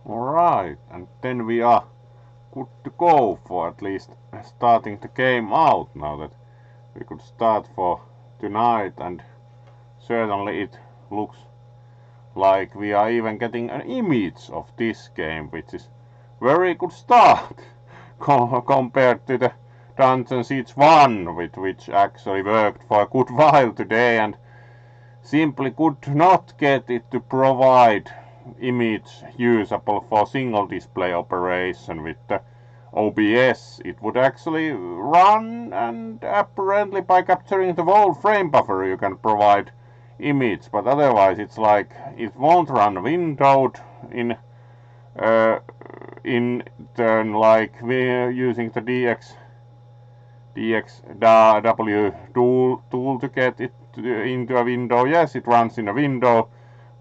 Alright, and then we are good to go for at least starting the game out now that we could start for tonight, and certainly it looks like we are even getting an image of this game, which is very good start compared to the Dungeon Siege 1, which actually worked for a good while today and simply could not get it to provide image usable for single display operation with the OBS. It would actually run, and apparently by capturing the whole frame buffer you can provide image, but otherwise it's like it won't run windowed in turn, like we're using the DXW tool to get it into a window. Yes, it runs in a window,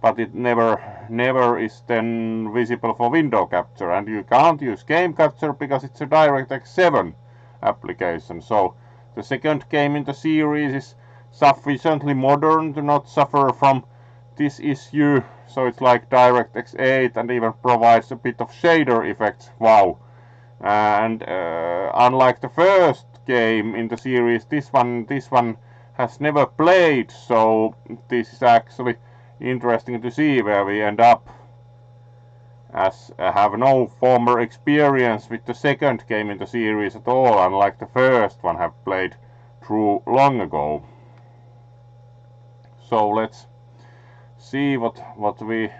but it never is then visible for window capture, and you can't use game capture because it's a DirectX 7 application. So the second game in the series is sufficiently modern to not suffer from this issue, so it's like DirectX 8 and even provides a bit of shader effects. Wow. And unlike the first game in the series, this one has never played, so this is actually interesting to see where we end up, as I have no former experience with the second game in the series at all, unlike the first one have played through long ago. So let's see what we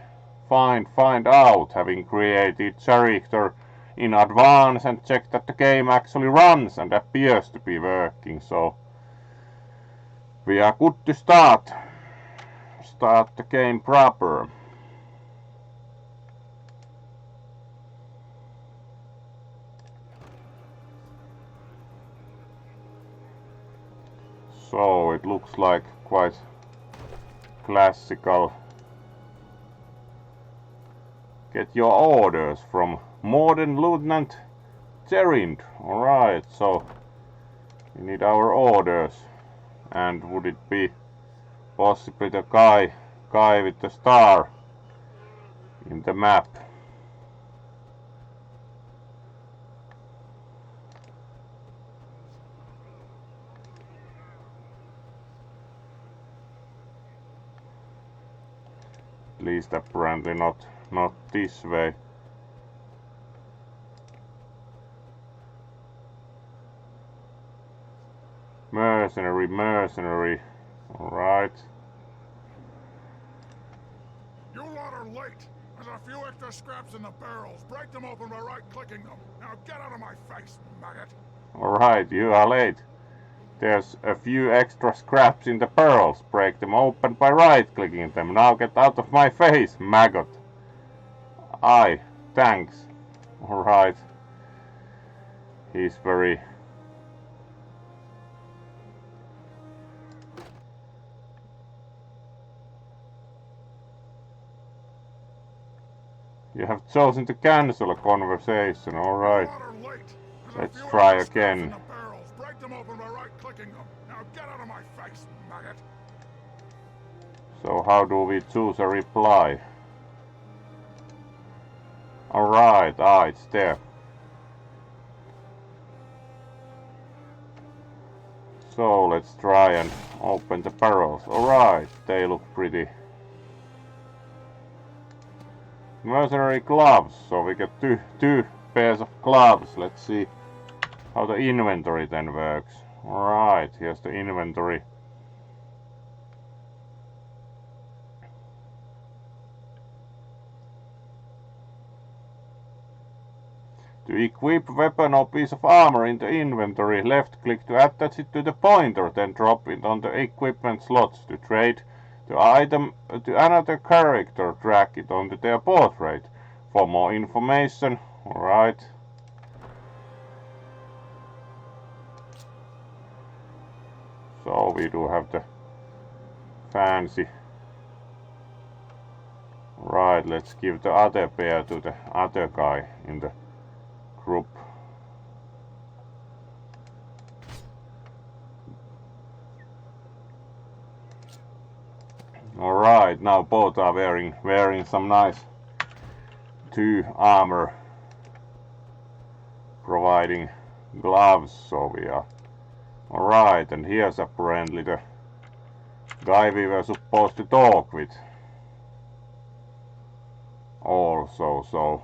find out, having created character in advance and check that the game actually runs and appears to be working. So we are good to start the game proper. So it looks like quite classical. Get your orders from Modern Lieutenant Gerind. Alright, so we need our orders. And would it be possibly the guy with the star in the map? At least apparently not this way. Mercenary. Alright. You lot are late. There's a few extra scraps in the barrels. Break them open by right-clicking them. Now get out of my face, maggot. Alright, you are late. There's a few extra scraps in the barrels. Break them open by right-clicking them. Now get out of my face, maggot. Aye, thanks. Alright. He's very... You have chosen to cancel a conversation, alright. Let's try again. Break them open by right-clicking them. Now get out of my face, maggot. So how do we choose a reply? Alright, it's there. So let's try and open the barrels. Alright, they look pretty. Mercenary gloves, so we get two pairs of gloves. Let's see how the inventory then works. Alright, here's the inventory. To equip weapon or piece of armor in the inventory, left click to attach it to the pointer, then drop it on the equipment slots. To trade the item to another character, drag it onto their portrait. For more information, alright. So we do have the fancy. Right, let's give the other pair to the other guy in the group. Alright, now both are wearing some nice 2 armor, providing gloves, so we are alright. And here's apparently the guy we were supposed to talk with also, so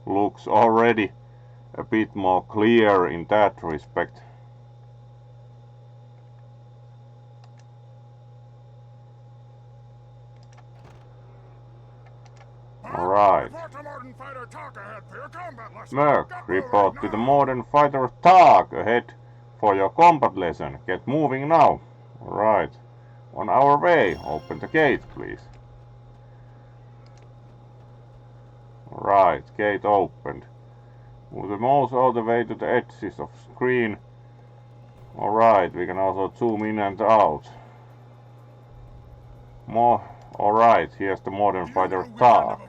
looks already a bit more clear in that respect. Alright. Merc, report to the modern fighter talk ahead for your combat lesson. Get moving now. Alright. On our way. Open the gate, please. Alright, gate opened. Move the mouse all the way to the edges of screen. Alright, we can also zoom in and out. More. Alright, here's the modern fighter talk.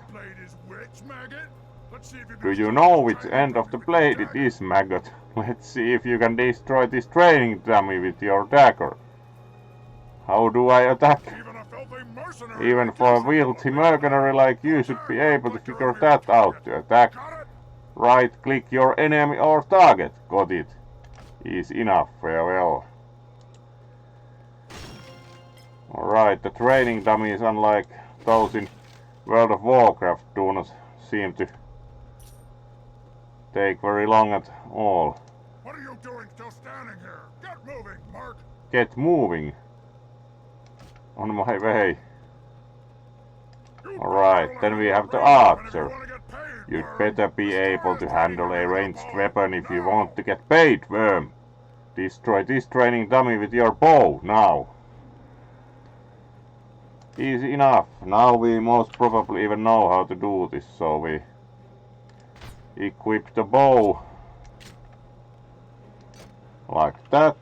Do you know which end of the blade it is, maggot? Let's see if you can destroy this training dummy with your dagger. How do I attack? Even for a wealthy mercenary like you should be able to figure that out. To attack, right-click your enemy or target. Got it. Easy enough. Farewell. Alright, the training dummies, unlike those in World of Warcraft, do not seem to take very long at all. What are you doing still standing here? Get moving, Mark! Get moving. On my way. Alright, then we have the archer. You'd better be able to handle a ranged weapon if you want to get paid, worm. Destroy this training dummy with your bow, now. Easy enough. Now we most probably even know how to do this, so we equip the bow like that.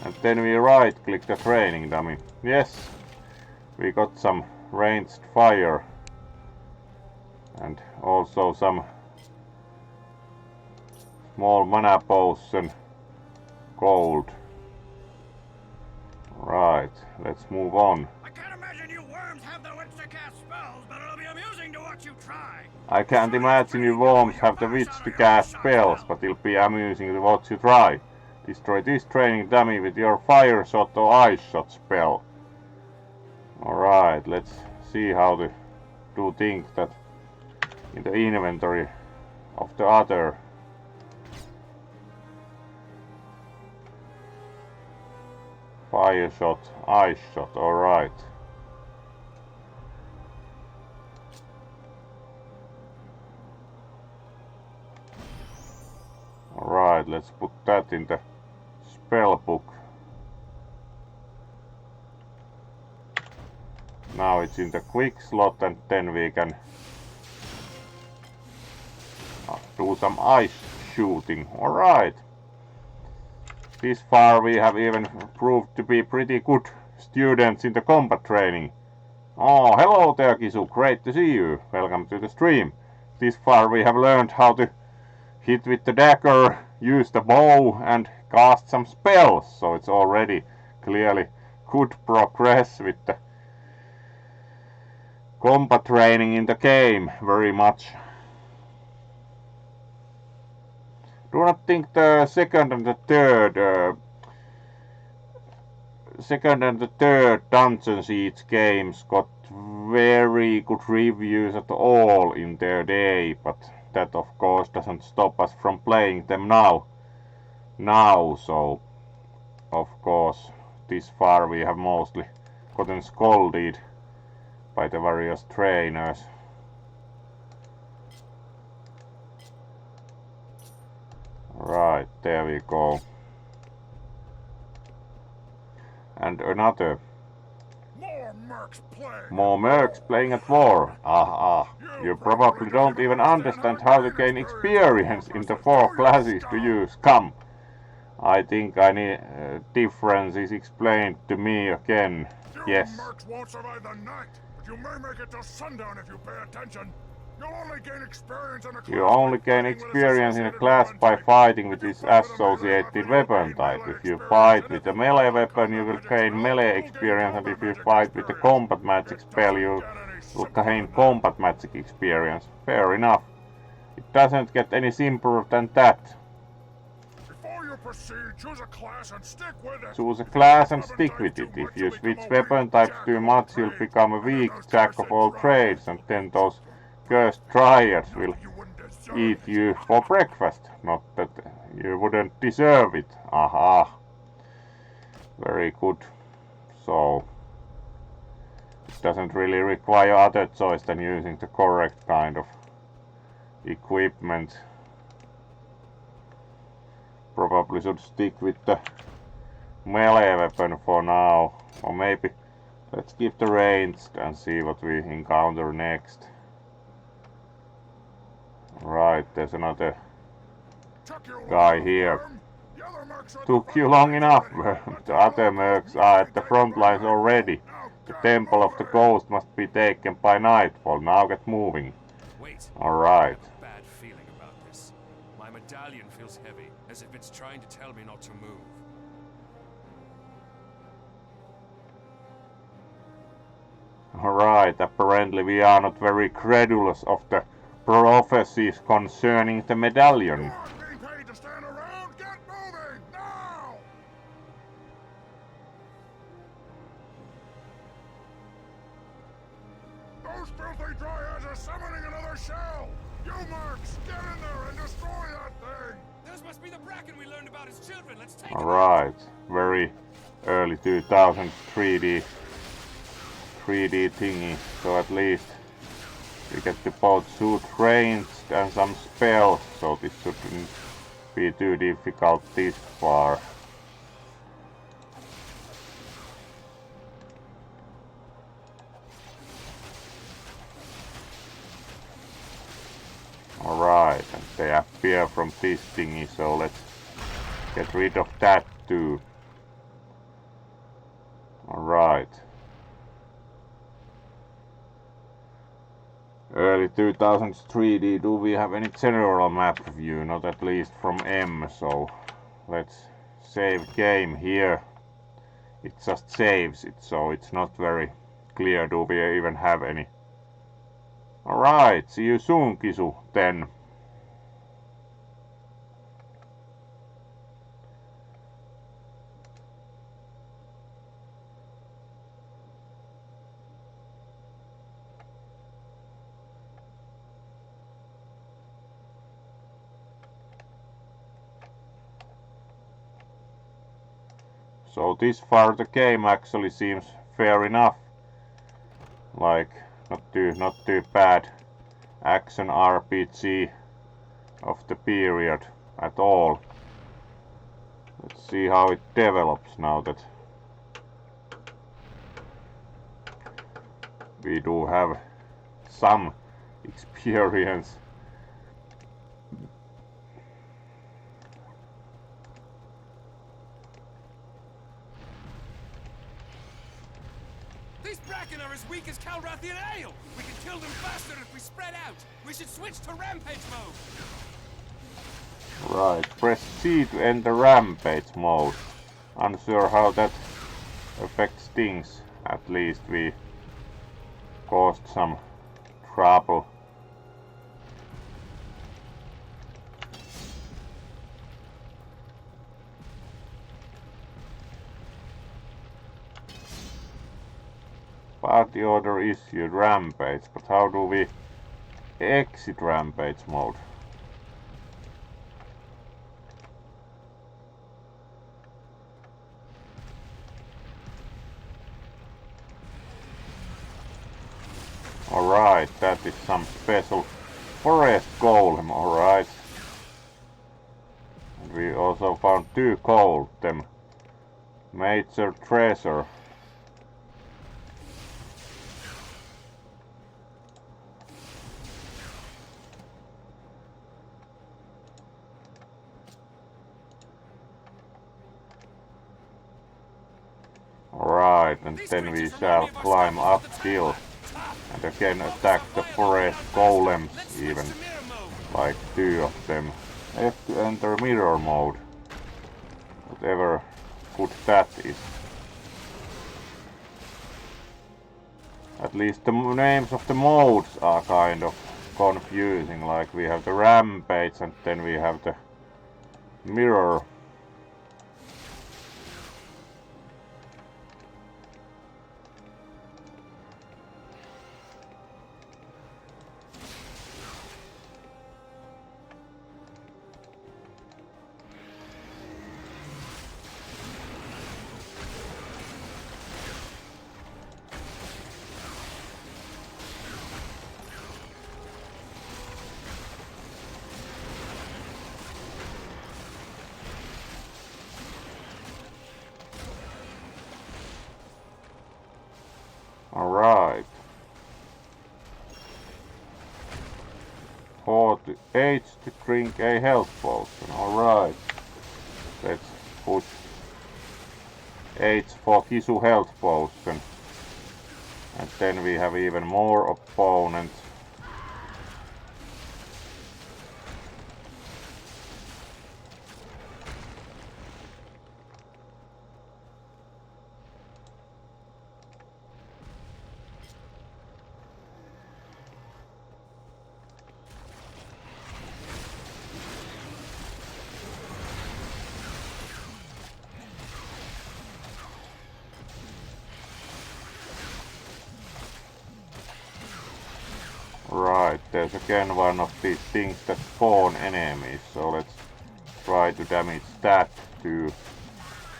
And then we right click the training dummy. Yes, we got some ranged fire and also some small mana potion, gold. Right, let's move on. I can't imagine you worms have the wits to cast spells, but it'll be amusing to watch you try. I can't imagine you worms have the wits to cast spells, but it'll be amusing to watch you try. Destroy this training dummy with your fire shot or ice shot spell. Alright, let's see how to do things that in the inventory of the other. Fire shot, ice shot, alright. Alright, let's put that in the spell book. Now it's in the quick slot, and then we can do some ice shooting. Alright. This far we have even proved to be pretty good students in the combat training. Oh, hello there, Kisu. Great to see you. Welcome to the stream. This far we have learned how to hit with the dagger, use the bow, and cast some spells. So it's already clearly good progress with the combat training in the game. Very much. Do not think the second and the third Dungeon Siege games got very good reviews at all in their day, but that of course doesn't stop us from playing them now, so of course this far we have mostly gotten scolded by the various trainers. Right, there we go. And another. More mercs playing at war. You probably don't even understand how to gain experience in the 4 classes to use. Come. I think I need difference is explained to me again. Yes. Mercs won't survive the night, but you may make it till sundown if you pay attention. You only gain experience in a class by fighting with its associated weapon type. If you fight with a melee weapon, you will gain melee experience, and if you fight with a combat magic spell, you simple gain than that. combat magic experience. Fair enough. It doesn't get any simpler than that. Before you proceed, choose a class and stick with it. Choose a If you class switch and weapon stick types with too it. much, If you you'll switch become a weapon weak types jack too of much, all you'll trades. become a And then weak those jack of cursed all triads trades, and will then eat those you. cursed triads Not will that you wouldn't deserve eat it. you for breakfast. Not that you wouldn't deserve it. Aha. Very good. So it doesn't really require other choice than using the correct kind of equipment. Probably should stick with the melee weapon for now. Or maybe let's keep the ranged and see what we encounter next. Right, there's another Took you long guy enough, here. worm. The other mercs are at the Took front you long lines enough. already. Let's The get other on those mercs are at the mutiny front dates by lines nightfall. already. Now The get Temple of the moving. Ghost must be taken by nightfall. Now get moving. Wait. Alright. I have a bad feeling about this. My medallion feels heavy, as if it's trying to tell me not to move. Alright, apparently we are not very credulous of the prophecies concerning the medallion. You aren't being paid to stand around. Get moving now. Those filthy dryads are summoning another shell. You mercs, get in there and destroy that thing. Those must be the Bracken we learned about as children. Let's take them out. Alright, very early 2000s 3D thingy, so at least we get the both suit ranged and some spells, so this shouldn't be too difficult this far. Alright, and they appear from this thingy, so let's get rid of that too. Alright. Early 2000s 3D, do we have any general map view? Not at least from M, so let's save game here. It just saves it, so it's not very clear. Do we even have any? Alright, see you soon, Kisu, then. So this far the game actually seems fair enough. Like, not too bad action RPG of the period at all. Let's see how it develops now that we do have some experience. These Bracken are as weak as Calrathian ale. We can kill them faster if we spread out. We should switch to rampage mode. Right, press C to enter rampage mode. Unsure how that affects things. At least we caused some trouble. Party order issued rampage, but how do we exit rampage mode? Alright, that is some special forest golem, alright. We also found 2 gold, them major treasure. Alright, and then we shall climb uphill and again attack the forest golems, even like 2 of them. F to enter mirror mode. Whatever good that is. At least the names of the modes are kind of confusing, like we have the rampage and then we have the mirror. Alright. 48 to drink a health potion. Alright. Let's push H for Kisu health potion. And then we have even more opponents. Right, there's again one of these things that spawn enemies, so let's try to damage that too.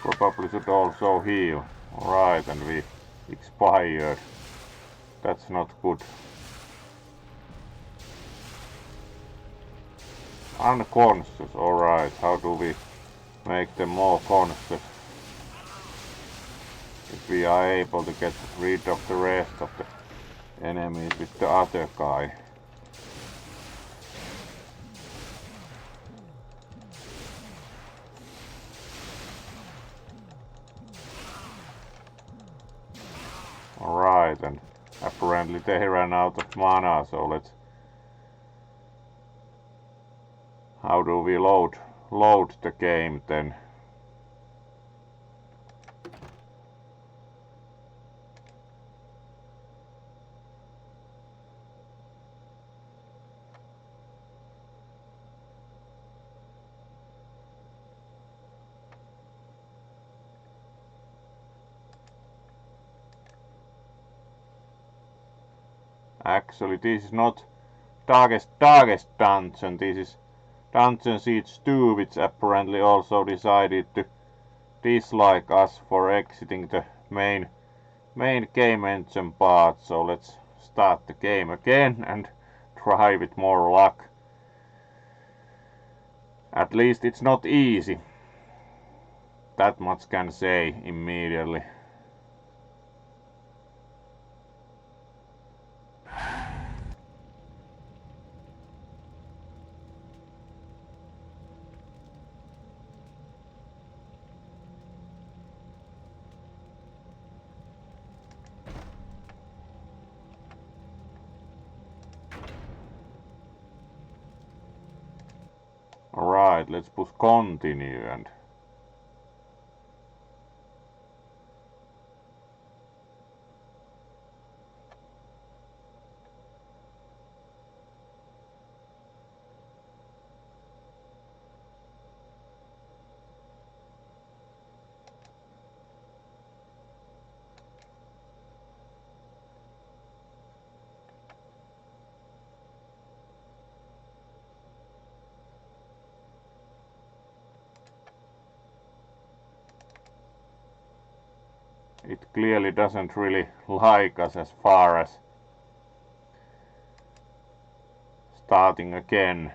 Probably should also heal. Alright, and we expired. That's not good. Unconscious, alright, how do we make them more conscious? If we are able to get rid of the rest of the enemies with the other guy. Alright, and apparently they ran out of mana, so let's... How do we load the game then? Actually, this is not darkest dungeon, this is Dungeon Siege 2, which apparently also decided to dislike us for exiting the main game engine part, so let's start the game again and try with more luck. At least it's not easy. That much can say immediately. Alright, let's push continue and... It clearly doesn't really like us as far as starting again.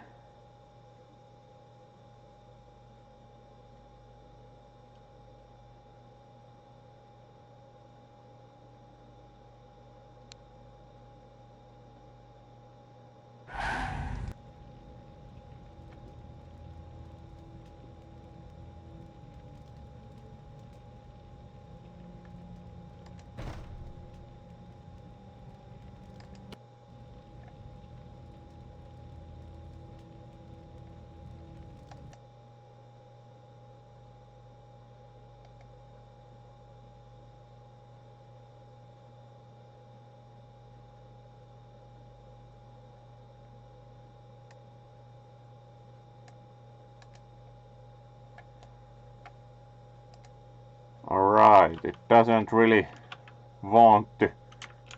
it doesn't really want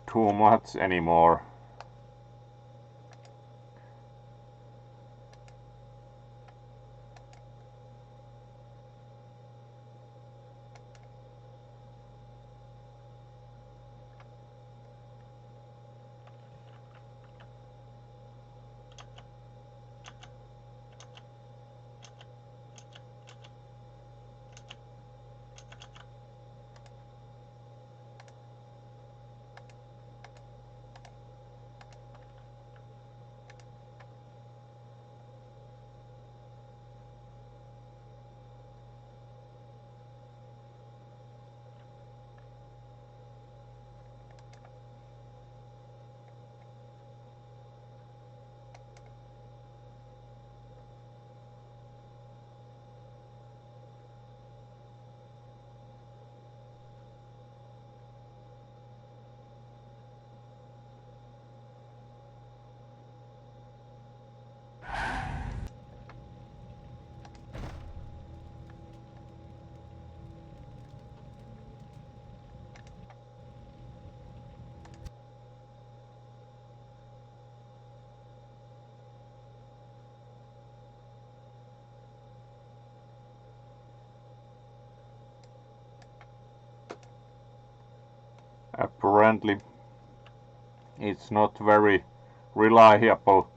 too much anymore. Apparently it's not very reliable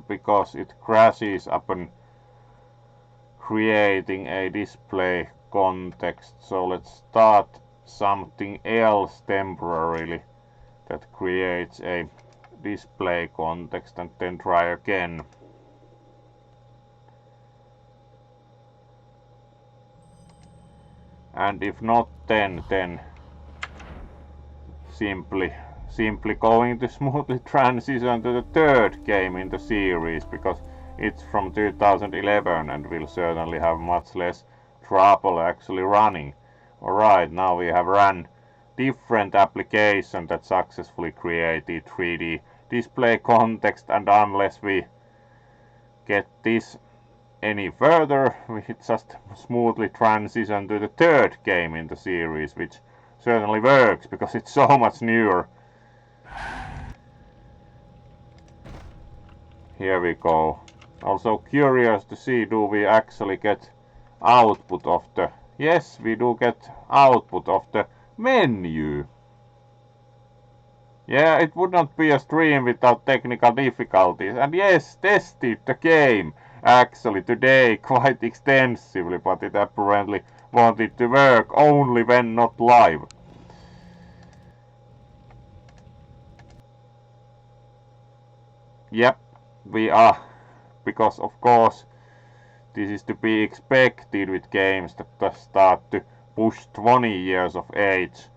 because it crashes upon creating a display context. So let's start something else temporarily that creates a display context and then try again. And if not, then simply going to smoothly transition to the third game in the series, because it's from 2011 and will certainly have much less trouble actually running. Alright, now we have run different application that successfully created 3D display context, and unless we get this any further, we just smoothly transition to the third game in the series, which certainly works because it's so much newer. Here we go. Also curious to see, do we actually get output of the... Yes, we do get output of the menu. Yeah, it would not be a stream without technical difficulties. And yes, tested the game actually today quite extensively, but it apparently wanted to work only when not live. Yep, we are, because of course this is to be expected with games that start to push 20 years of age.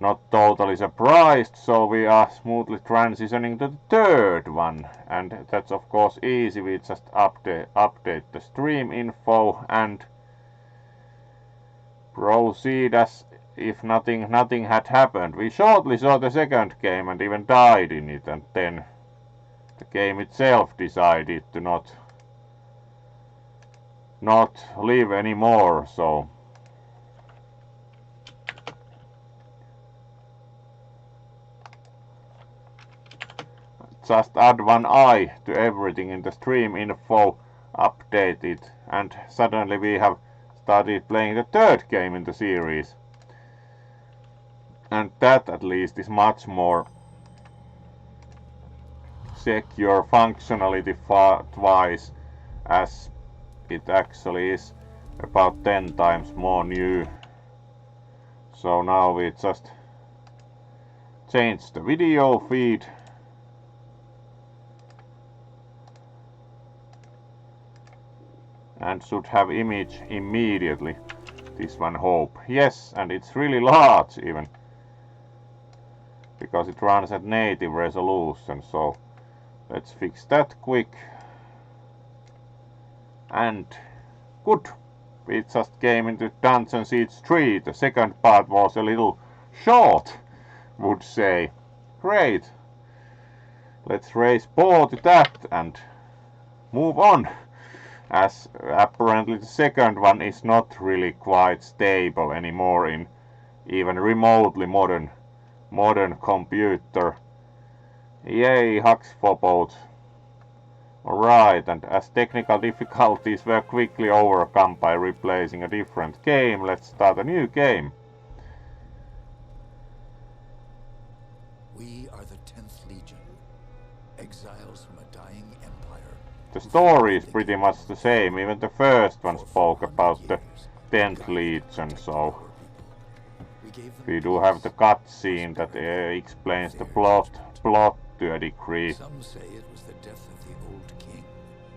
Not totally surprised, so we are smoothly transitioning to the third one, and that's of course easy. We just update the stream info and proceed as if nothing had happened. We shortly saw the second game and even died in it, and then the game itself decided to not live anymore, so just add one eye to everything in the stream info, update it, and suddenly we have started playing the third game in the series. And that at least is much more secure functionality wise, as it actually is about 10 times more new. So now we just change the video feed and should have image immediately. This one, hope. Yes, and it's really large even, because it runs at native resolution. So let's fix that quick. And good. We just came into Dungeon Siege 3. The second part was a little short, would say. Great. Let's raise 4 to that and move on. as apparently the second one is not really quite stable anymore in even remotely modern computer. Yay, hugs for both. Alright, and as technical difficulties were quickly overcome by replacing a different game, let's start a new game. We are the 10th Legion, exiles from a dying empire. The story is pretty much the same, even the first one spoke about the 10th Legion, so we do have the cutscene that explains the plot to a degree. Some say it was the death of the old king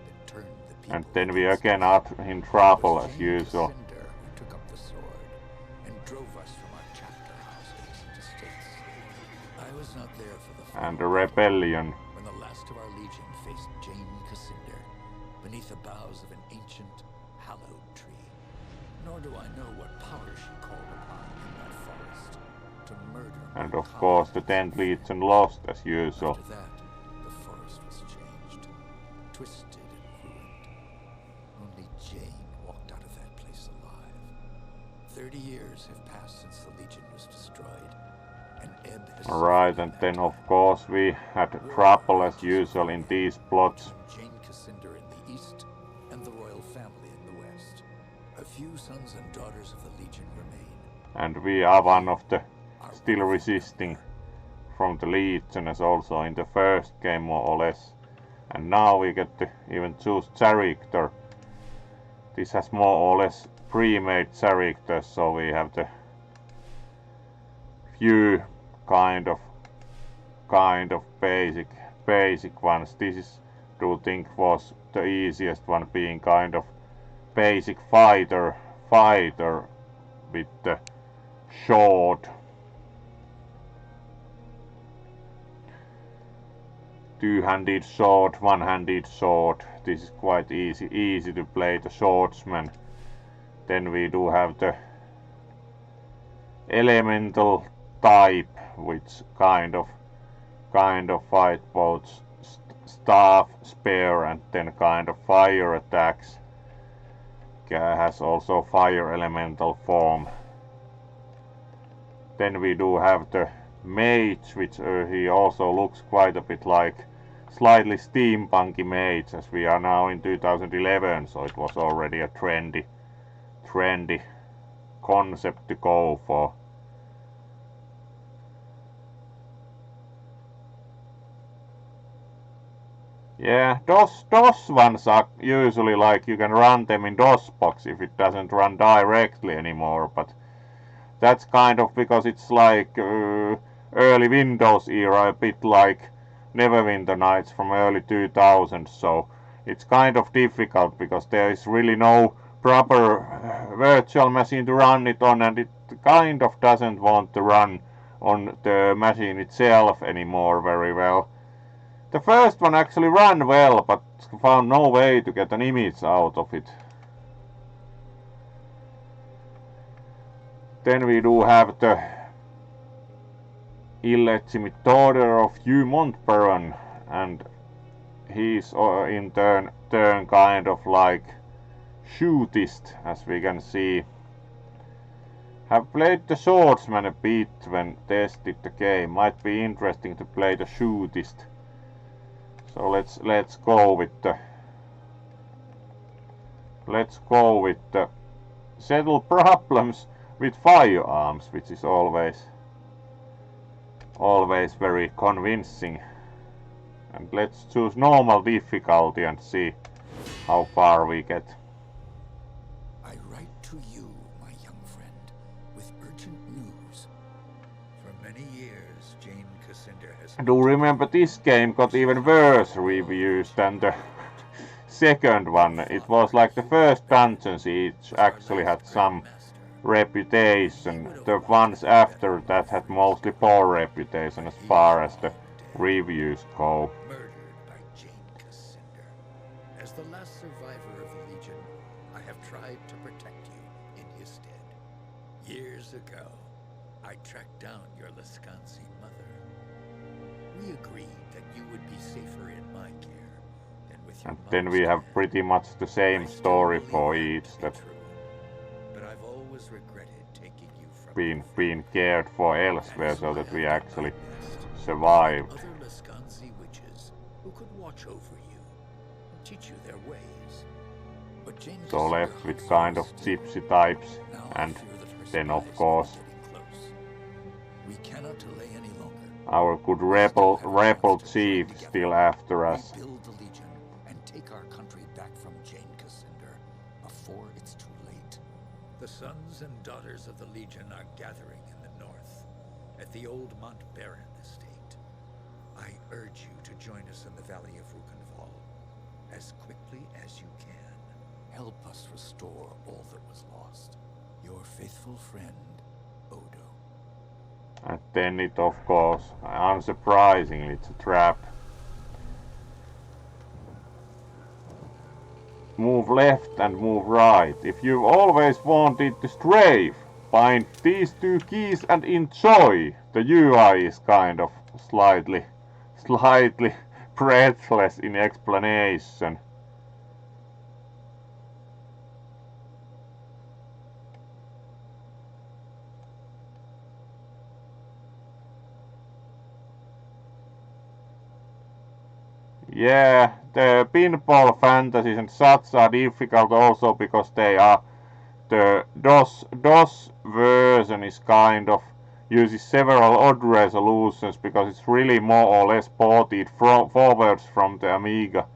that turned the people. And then we again are in trouble as usual. Who took up the sword and drove us from our chapter houses into states. I was not there for the And the rebellion. when the last of our legion faced Jane Cassinder beneath the boughs of an ancient hallowed tree. Nor do I know what power she called upon in that forest to murder. And of course the 10th Legion lost as usual. After that, the forest was changed, twisted and ruined. Only Jane walked out of that place alive. 30 years have passed since the Legion was destroyed, and Ebb has... Alright, and then of course we had trouble as usual in these plots. Jane Cassinder in the east, and the royal family in the west. A few sons and daughters of the Legion remain. And we are one of the still resisting from the Legion as also in the first game more or less. And now we get to even choose character. This has more or less pre-made characters, so we have the few kind of basic ones. This is, do think was the easiest one, being kind of basic fighter with the sword. Two-handed sword, one-handed sword. This is quite easy to play the swordsman. Then we do have the elemental type, which kind of fight both staff, spear, and then kind of fire attacks. Has also fire elemental form. Then we do have the Mage, which he also looks quite a bit like slightly steampunky Mage, as we are now in 2011, so it was already a trendy concept to go for. Yeah, DOS ones are usually like you can run them in DOSBox if it doesn't run directly anymore, but that's kind of because it's like early Windows era, a bit like Neverwinter Nights from early 2000s, so it's kind of difficult because there is really no proper virtual machine to run it on, and it kind of doesn't want to run on the machine itself anymore very well. The first one actually ran well, but found no way to get an image out of it. Then we do have the illegitimate daughter of Hugh Montbaron, and he's in turn kind of like shootist, as we can see. Have played the swordsman a bit when tested the game. Might be interesting to play the shootist. So let's go with the settle problems with firearms, which is always very convincing. And let's choose normal difficulty and see how far we get. I write to you, my young friend, with urgent news. For many years, Jane Cassinder has... Do remember this game got even worse reviews than the second one. It was like the first dungeons each actually had some reputation. The ones after that had mostly poor reputation as far as the reviews go. Murdered by Jane Cassinder. As the last survivor of the Legion, I have tried to protect you in his stead. Years ago, I tracked down your Lascansi mother. We agreed that you would be safer in my care than with with your And then we have pretty much the same story for each that But I've always regretted taking you from been cared for elsewhere That is so why that I've we done my actually best. survived. Other Lascanzi witches who could watch over you and teach you their ways. But Jane So Cassandra left with hunts kind you of still. gypsy types, Now I and fear that her then of spies may course be getting close. We cannot delay any longer. our good We still have a rebel chance to join chief together, still after us. rebuild the Legion, and take our country back from Jane Cassandra before it's too late. The sons and daughters of the Legion are gathering in the north, at the old Mont Baron estate. I urge you to join us in the Valley of Rukenval as quickly as you can. Help us restore all that was lost. Your faithful friend, Odo. And then it, of course, unsurprisingly, it's a trap. Move left and move right. If you've always wanted to strafe, find these two keys and enjoy. The UI is kind of slightly breathless in explanation. Yeah, the pinball fantasies and such are difficult also because they are the DOS version is kind of uses several odd resolutions because it's really more or less ported forwards from the Amiga.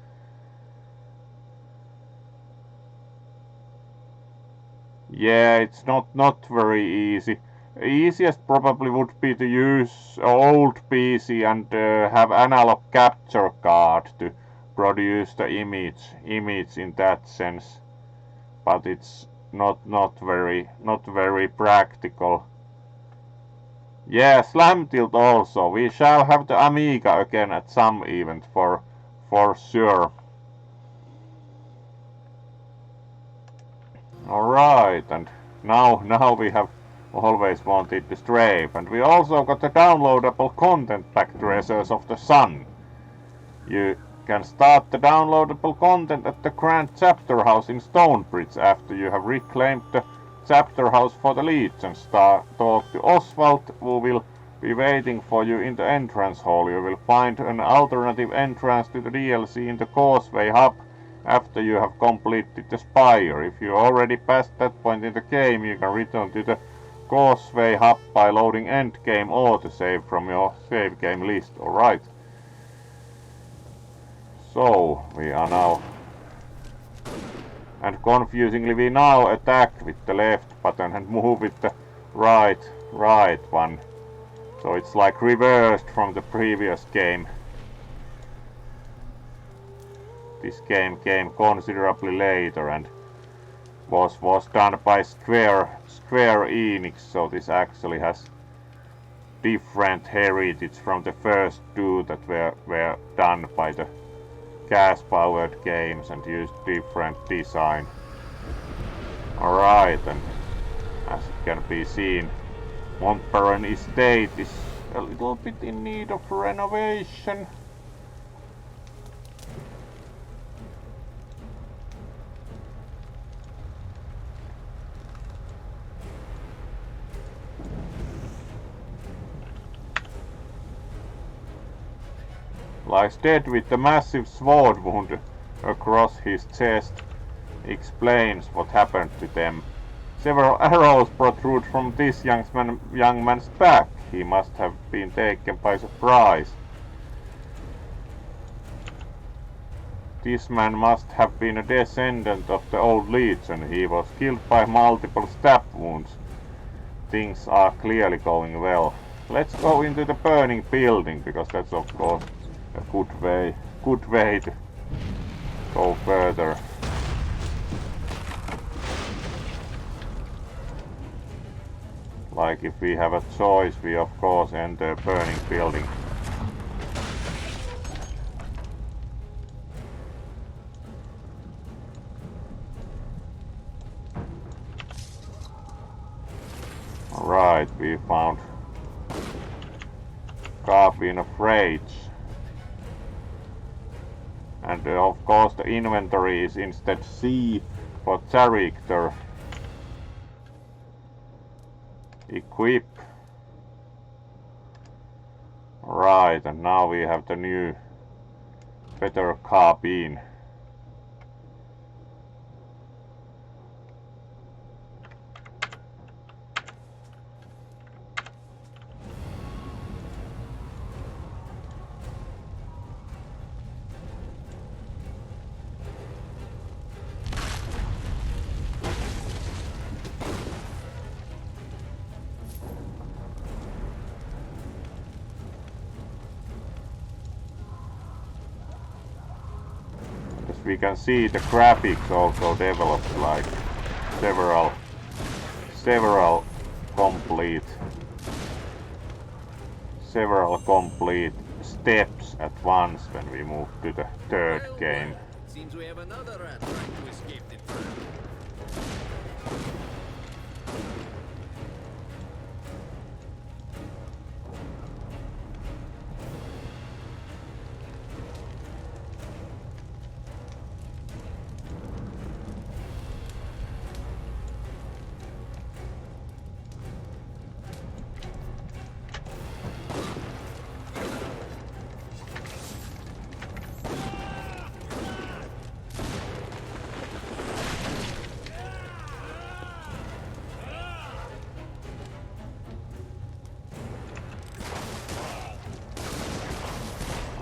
Yeah, it's not very easy. Easiest probably would be to use old PC and have analog capture card to produce the image in that sense. But it's not very practical. Yeah, Slam Tilt also. We shall have the Amiga again at some event for sure. Alright, and now we have always wanted to strafe, and we also got the downloadable content pack Treasures of the Sun. You can start the downloadable content at the Grand Chapter House in Stonebridge after you have reclaimed the Chapter House for the Legion. Talk to Oswald, who will be waiting for you in the entrance hall. You will find an alternative entrance to the DLC in the Causeway Hub after you have completed the Spire. If you already passed that point in the game, you can return to the Causeway Hub by loading Endgame autosave from your save game list. Alright. So, we are now... And confusingly we now attack with the left button and move with the right one. So it's like reversed from the previous game. This game came considerably later and was done by Square Enix, so this actually has different heritage from the first two that were done by the gas-powered games and used different design. Alright, and as it can be seen, Montbaron Estate is a little bit in need of renovation. Lies dead with a massive sword wound across his chest. Explains what happened to them. Several arrows protrude from this young man's back. He must have been taken by surprise. This man must have been a descendant of the old Legion. He was killed by multiple stab wounds. Things are clearly going well. Let's go into the burning building, because that's of course a good way to go further. Like if we have a choice, we of course enter a burning building. Alright, we found Carbine of Rage. And of course the inventory is instead C for character. Equip. Right, and now we have the new better carbine. We can see the graphics also developed, like several complete steps at once when we move to the third game. Seems we have another rat trying to escape the trap.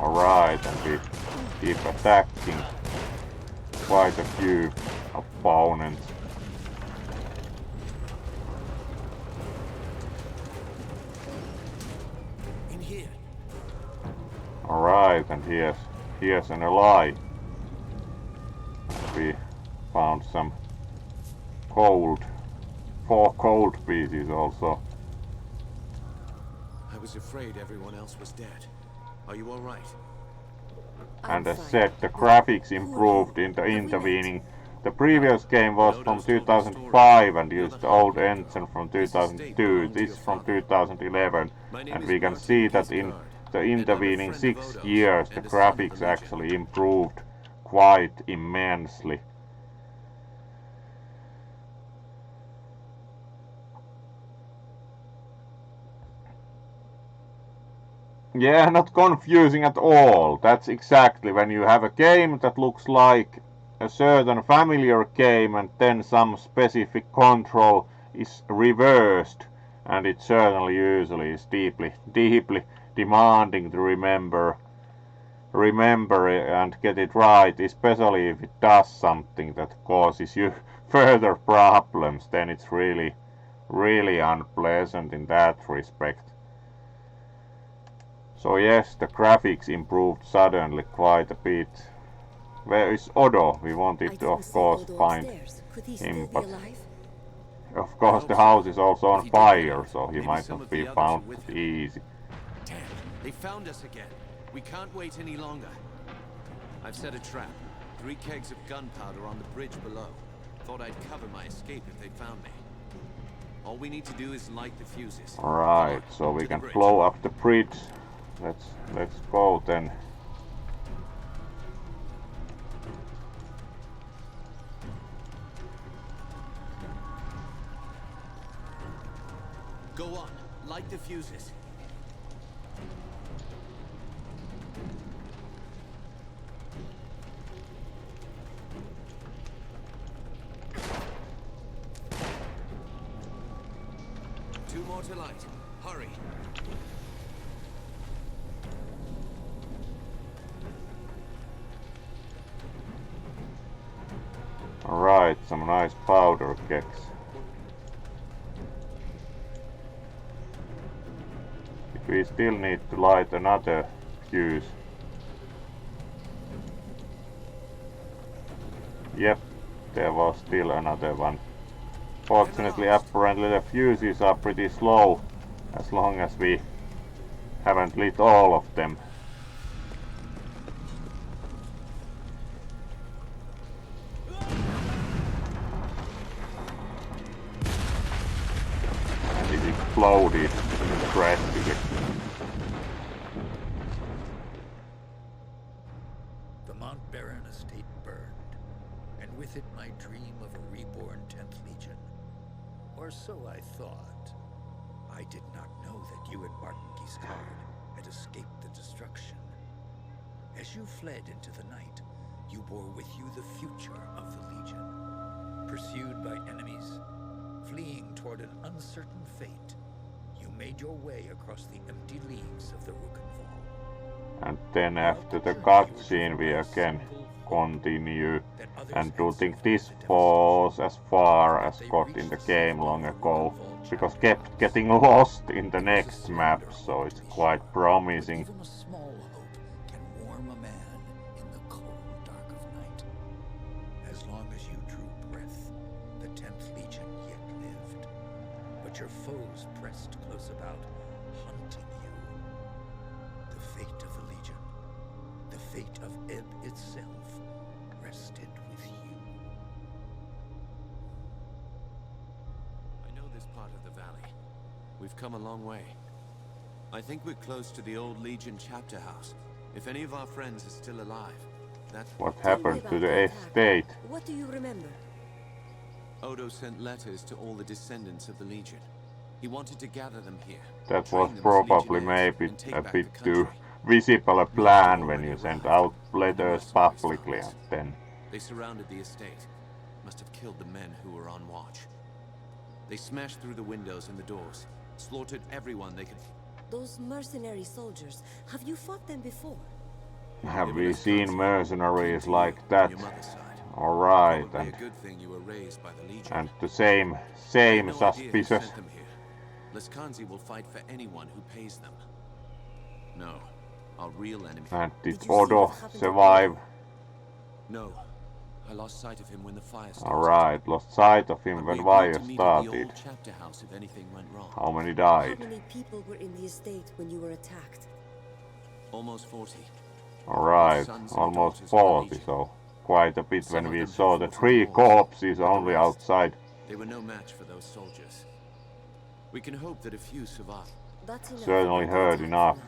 Alright, and we keep attacking quite a few opponents. In here. Alright, and here's an ally. We found some gold, 4 gold pieces also. I was afraid everyone else was dead. Are you all right? And as said, the graphics improved in the intervening. The previous game was from 2005 and used the old engine from 2002, this from 2011, and we can see that in the intervening 6 years the graphics actually improved quite immensely. Yeah, not confusing at all. That's exactly when you have a game that looks like a certain familiar game and then some specific control is reversed, and it certainly usually is deeply demanding to remember and get it right, especially if it does something that causes you further problems. Then it's really unpleasant in that respect. So yes, the graphics improved suddenly quite a bit. Where is Odo? We wanted to, of course, find him, but of course the house is also on fire, so he might not be found easy. Damn, they found us again. We can't wait any longer. I've set a trap. 3 kegs of gunpowder on the bridge below. Thought I'd cover my escape if they found me. All we need to do is light the fuses. Alright, so we can blow up the bridge. Let's go then. Go on, light the fuses. Two more to light. Hurry. Alright, some nice powder kegs. We still need to light another fuse. Yep, there was still another one. Fortunately, apparently the fuses are pretty slow, as long as we haven't lit all of them. And it exploded drastically. The Mount Berry dream of a reborn 10th Legion. Or so I thought. I did not know that you and Martin Giscard had escaped the destruction. As you fled into the night, you bore with you the future of the Legion. Pursued by enemies, fleeing toward an uncertain fate, you made your way across the empty leagues of the Rukenval. And then after the cutscene we again continue, and do think this was as far as got in the game long ago, because kept getting lost in the next map, so it's quite promising. Even a small hope can warm a man in the cold dark of night. As long as you drew breath, the 10th Legion yet lived. But your foes pressed close about, hunting you. The fate of the Legion, the fate of Ebb itself, rested with you. I know this part of the valley. We've come a long way. I think we're close to the old Legion chapter house. If any of our friends are still alive, that's... What happened to the estate? What do you remember? Odo sent letters to all the descendants of the Legion. He wanted to gather them here. That train was them as probably legionnaires, maybe and take a back bit the too country. visible a plan when you sent out letters publicly, and then They surrounded the estate. Must have killed the men who were on watch. They smashed through the windows and the doors, slaughtered everyone they could. Those mercenary soldiers, have you fought them before? have we seen mercenaries like On that? your mother's side. Alright, Probably and a good thing you were raised by the Legion. the same I had no idea who suspicious. sent them here. Leskanzi will fight for anyone who pays them. No, our real enemy. And did Did you see Odo what happened to survive? No, I lost sight of him when the fire started. Alright, lost sight of him But when we fire agreed to meet at the started. old chapter house if anything went wrong. How many How died? many people were in the estate when you were attacked? Almost 40. Alright, Sons and almost daughters of the 40, Legion. so quite a bit Some when of we them saw had the fought in 3 wars, corpses but the only rest, outside. They were no match for those soldiers. We can hope that a few survive. That's enough. Certainly We'll heard attack enough.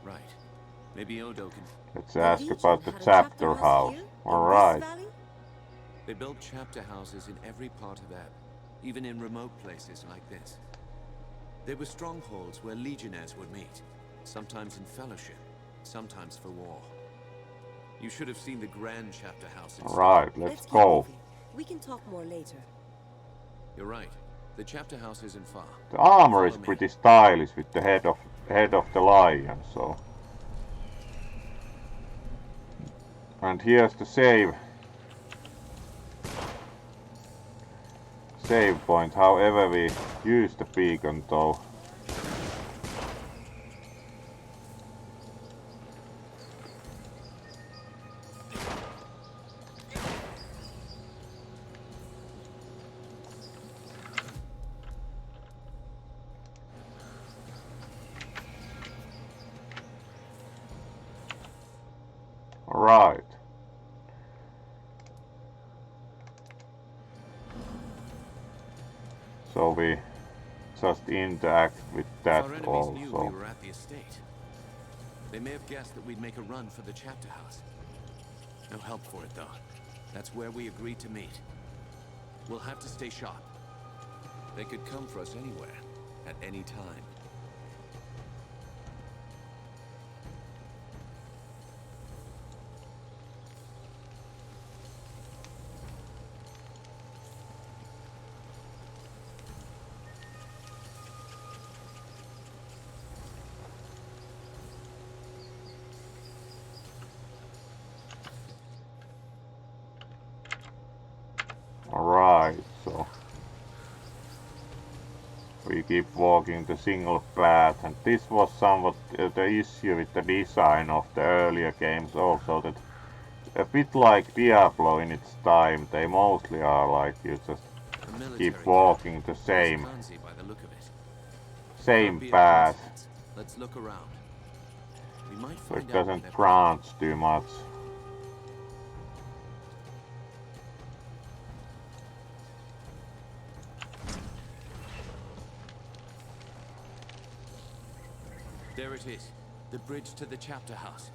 Right. Maybe Odo can... Let's The ask Legion about the had a chapter house. here, in Alright. this valley? They built chapter houses in every part of Ebb, even in remote places like this. They were strongholds where legionnaires would meet, sometimes in fellowship, sometimes for war. You should have seen the grand chapter house instead. Alright, let's keep go. moving. We can talk more later. You're right. The chapter house isn't far. The armor is Follow me. pretty stylish with the head of the lion, so. And here's the save point. However, we use the beacon though. Right. So we just interact with that Our enemies knew we also. were at the estate. They may have guessed that we'd make a run for the chapter house. No help for it, though. That's where we agreed to meet. We'll have to stay sharp. They could come for us anywhere, at any time. Alright, so we keep walking the single path, and this was somewhat the issue with the design of the earlier games also, that a bit like Diablo in its time, they mostly are like you just A military keep walking the camp. same Kanzi by the look of it. same Can't be a path, coincidence. Let's look around. We might so find it out what doesn't they're branch too much. There it is. The bridge to the chapter house.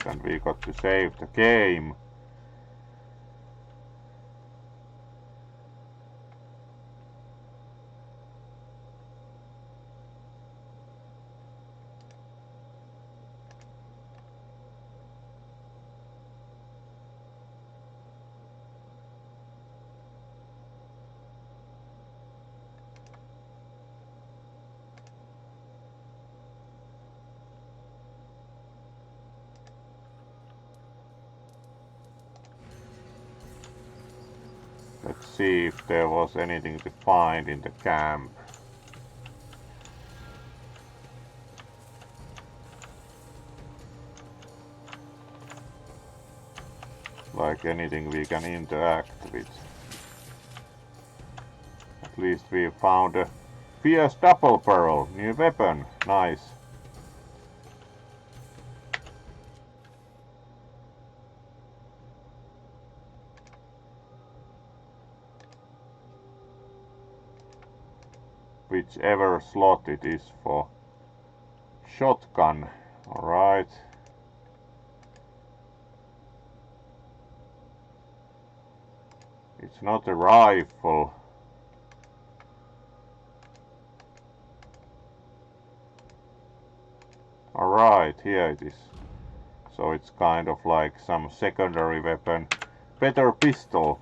Alright, and we got to save the game. Let's see if there was anything to find in the camp. Like anything we can interact with. At least we found a fierce double barrel, new weapon, nice. Whichever slot it is for shotgun. Alright. It's not a rifle. Alright, here it is. So it's kind of like some secondary weapon. Better pistol.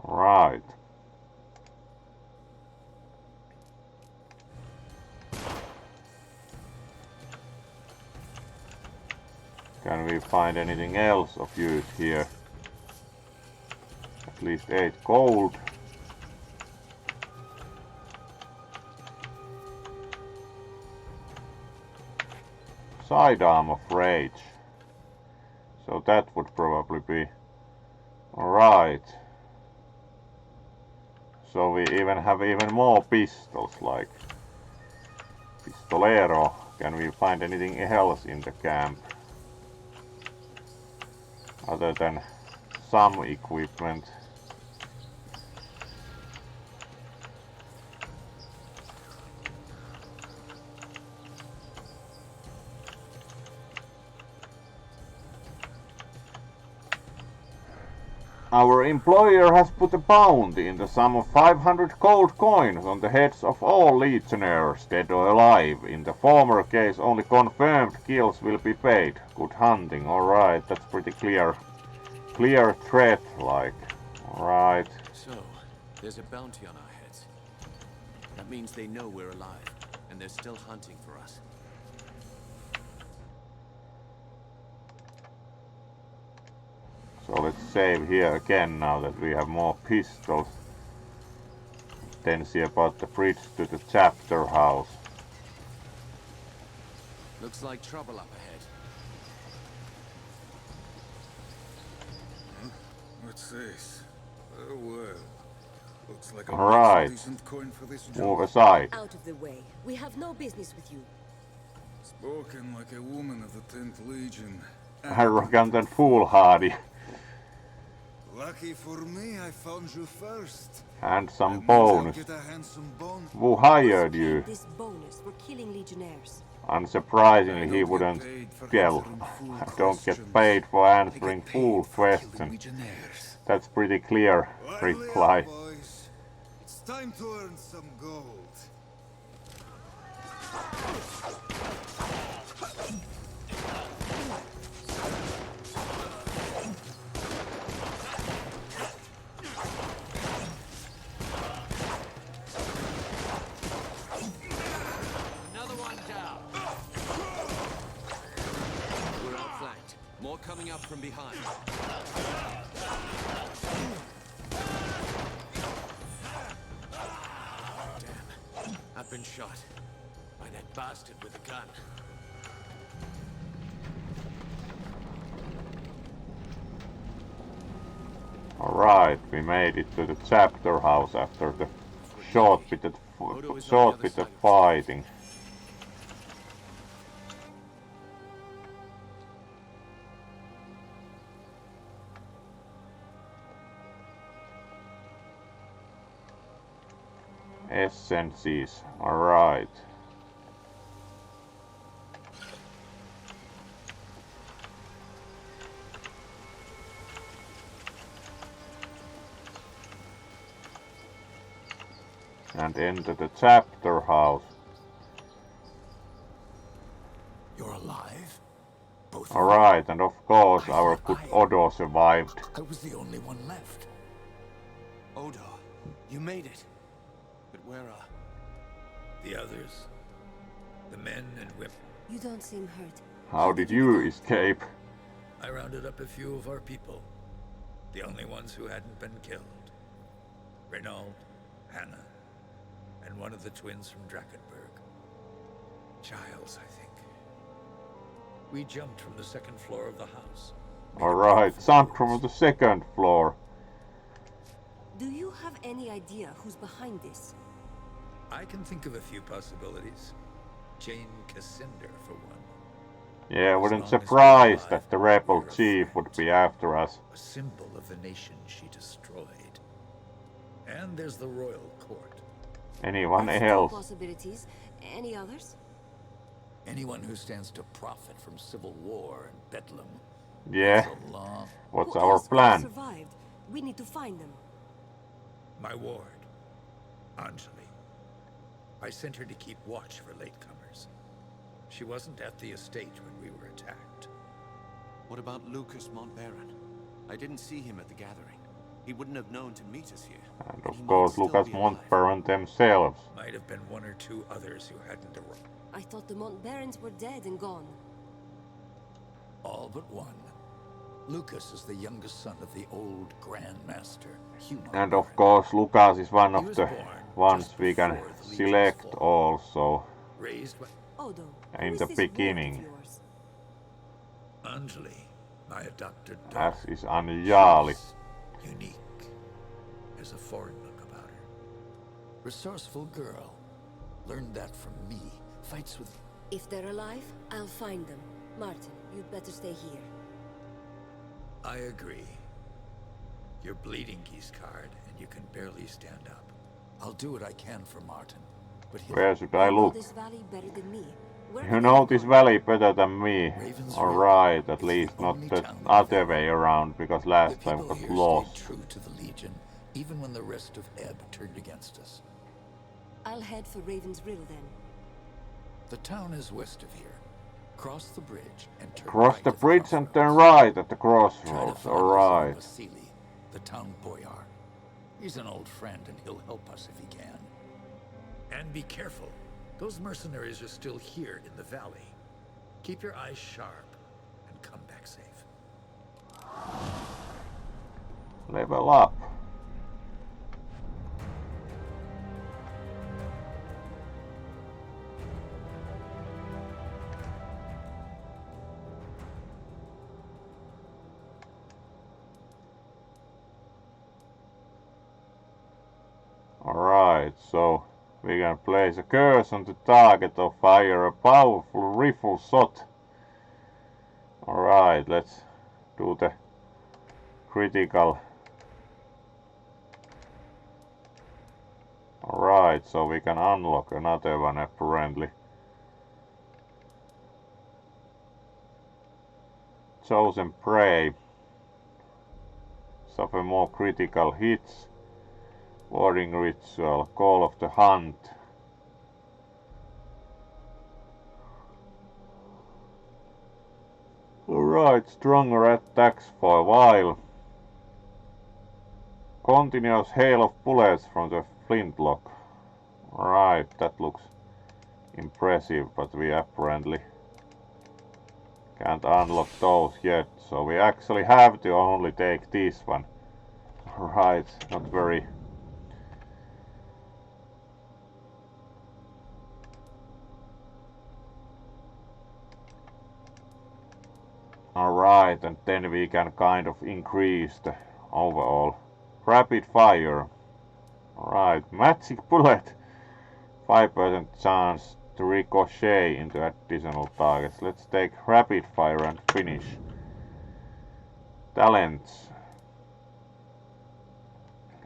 Right. Can we find anything else of use here? At least 8 gold. Sidearm of Rage. So that would probably be... Alright. So we even have even more pistols, like Pistolero. Can we find anything else in the camp? Other than some equipment. Our employer has put a bounty in the sum of 500 gold coins on the heads of all legionnaires, dead or alive. In the former case, only confirmed kills will be paid. Good hunting, alright, that's pretty clear. Clear threat, like. Alright. So, there's a bounty on our heads. That means they know we're alive, and they're still hunting for us. So let's save here again now that we have more pistols. Then see about the bridge to the chapter house. Looks like trouble up ahead. Huh? What's this? Oh well. Looks like All right. a decent coin for this Move job. aside. Out of the way. We have no business with you. Spoken like a woman of the 10th Legion. Arrogant and foolhardy. Lucky for me, I found you first. And some That means I'll bonus. get a handsome bonus. Who hired you? This bonus for killing legionnaires. Unsurprisingly, I he don't wouldn't. get paid for Well, answering fool I don't get questions. paid for I answering get fool paid for killing questions. legionnaires. That's pretty clear Lively reply. up, boys. It's time to earn some gold. Another one down. We're outflanked. More coming up from behind. Damn. I've been shot. By that bastard with a gun. Alright, we made it to the chapter house after the short bit of fighting. Essences, alright. and enter the chapter house. You're alive? Both of Alright, and of course I our thought good Odo survived. you? I was the only one left. Odo, you made it. But where are... The others. The men and women. You don't seem hurt. How did you escape? I rounded up a few of our people. The only ones who hadn't been killed. Renaud, Hannah, and one of the twins from Drakenberg. Giles, I think. We jumped from the second floor of the house. Alright, jump from the second floor. Do you have any idea who's behind this? I can think of a few possibilities. Jane Cassinder, for one. Yeah, I wasn't As long as we're surprised alive, that the rebel we're a chief friend. would be after us. A symbol of the nation she destroyed. And there's the royal court. Anyone That's two else? possibilities. Any others? Anyone who stands to profit from civil war and bedlam. Yeah, So long. what's Who our else could plan? have survived? We need to find them. My ward, Anjali. I sent her to keep watch for latecomers. She wasn't at the estate when we were attacked. What about Lucas Montbaron? I didn't see him at the gathering. He wouldn't have known to meet us here. And he of might course still Lucas be alive. Montbaron themselves. Might have been one or two others who hadn't arrived. I thought the Montbarons were dead and gone. All but one. Lucas is the youngest son of the old Grand Master, Hugh And of Montbaron. course Lucas is one He of was the born ones just we can before the Legion's select fall. also. Raised by Odo, In who is the this ward beginning. of yours? Anjali, my adopted daughter. As is Anjali. She's unique. There's a foreign look about her. Resourceful girl. Learned that from me. Fights with... If they're alive, I'll find them. Martin, you'd better stay here. I agree. You're bleeding, Giscard, and you can barely stand up. I'll do what I can for Martin. But he'll... Where should I You know look? this valley better than me. Where You can know I this find valley better than me. Raven's Alright, Ridge at is least the not only the town in other the way valley. around, because The last time people got here lost. stayed true to the Legion, even when the rest of Ebb turned against us. I'll head for Raven's Rill then. The town is west of here. Cross the bridge and turn Cross right the at bridge and turn crossroads. right at the Try to crossroads. find Alright. Vasily, the town boyar. He's an old friend and he'll help us if he can. And be careful. Those mercenaries are still here in the valley. Keep your eyes sharp and come back safe. Level up. Alright, so we can place a curse on the target or fire a powerful rifle shot. Alright, let's do the critical. Alright, so we can unlock another one apparently. Chosen prey. Suffer more critical hits. Warding ritual, call of the hunt. Alright, stronger attacks for a while. Continuous hail of bullets from the flintlock. Alright, that looks impressive, but we apparently can't unlock those yet. So we actually have to only take this one. Alright, not very... Alright, and then we can kind of increase the overall rapid fire. Alright, magic bullet. 5% chance to ricochet into additional targets. Let's take rapid fire and finish. Talents.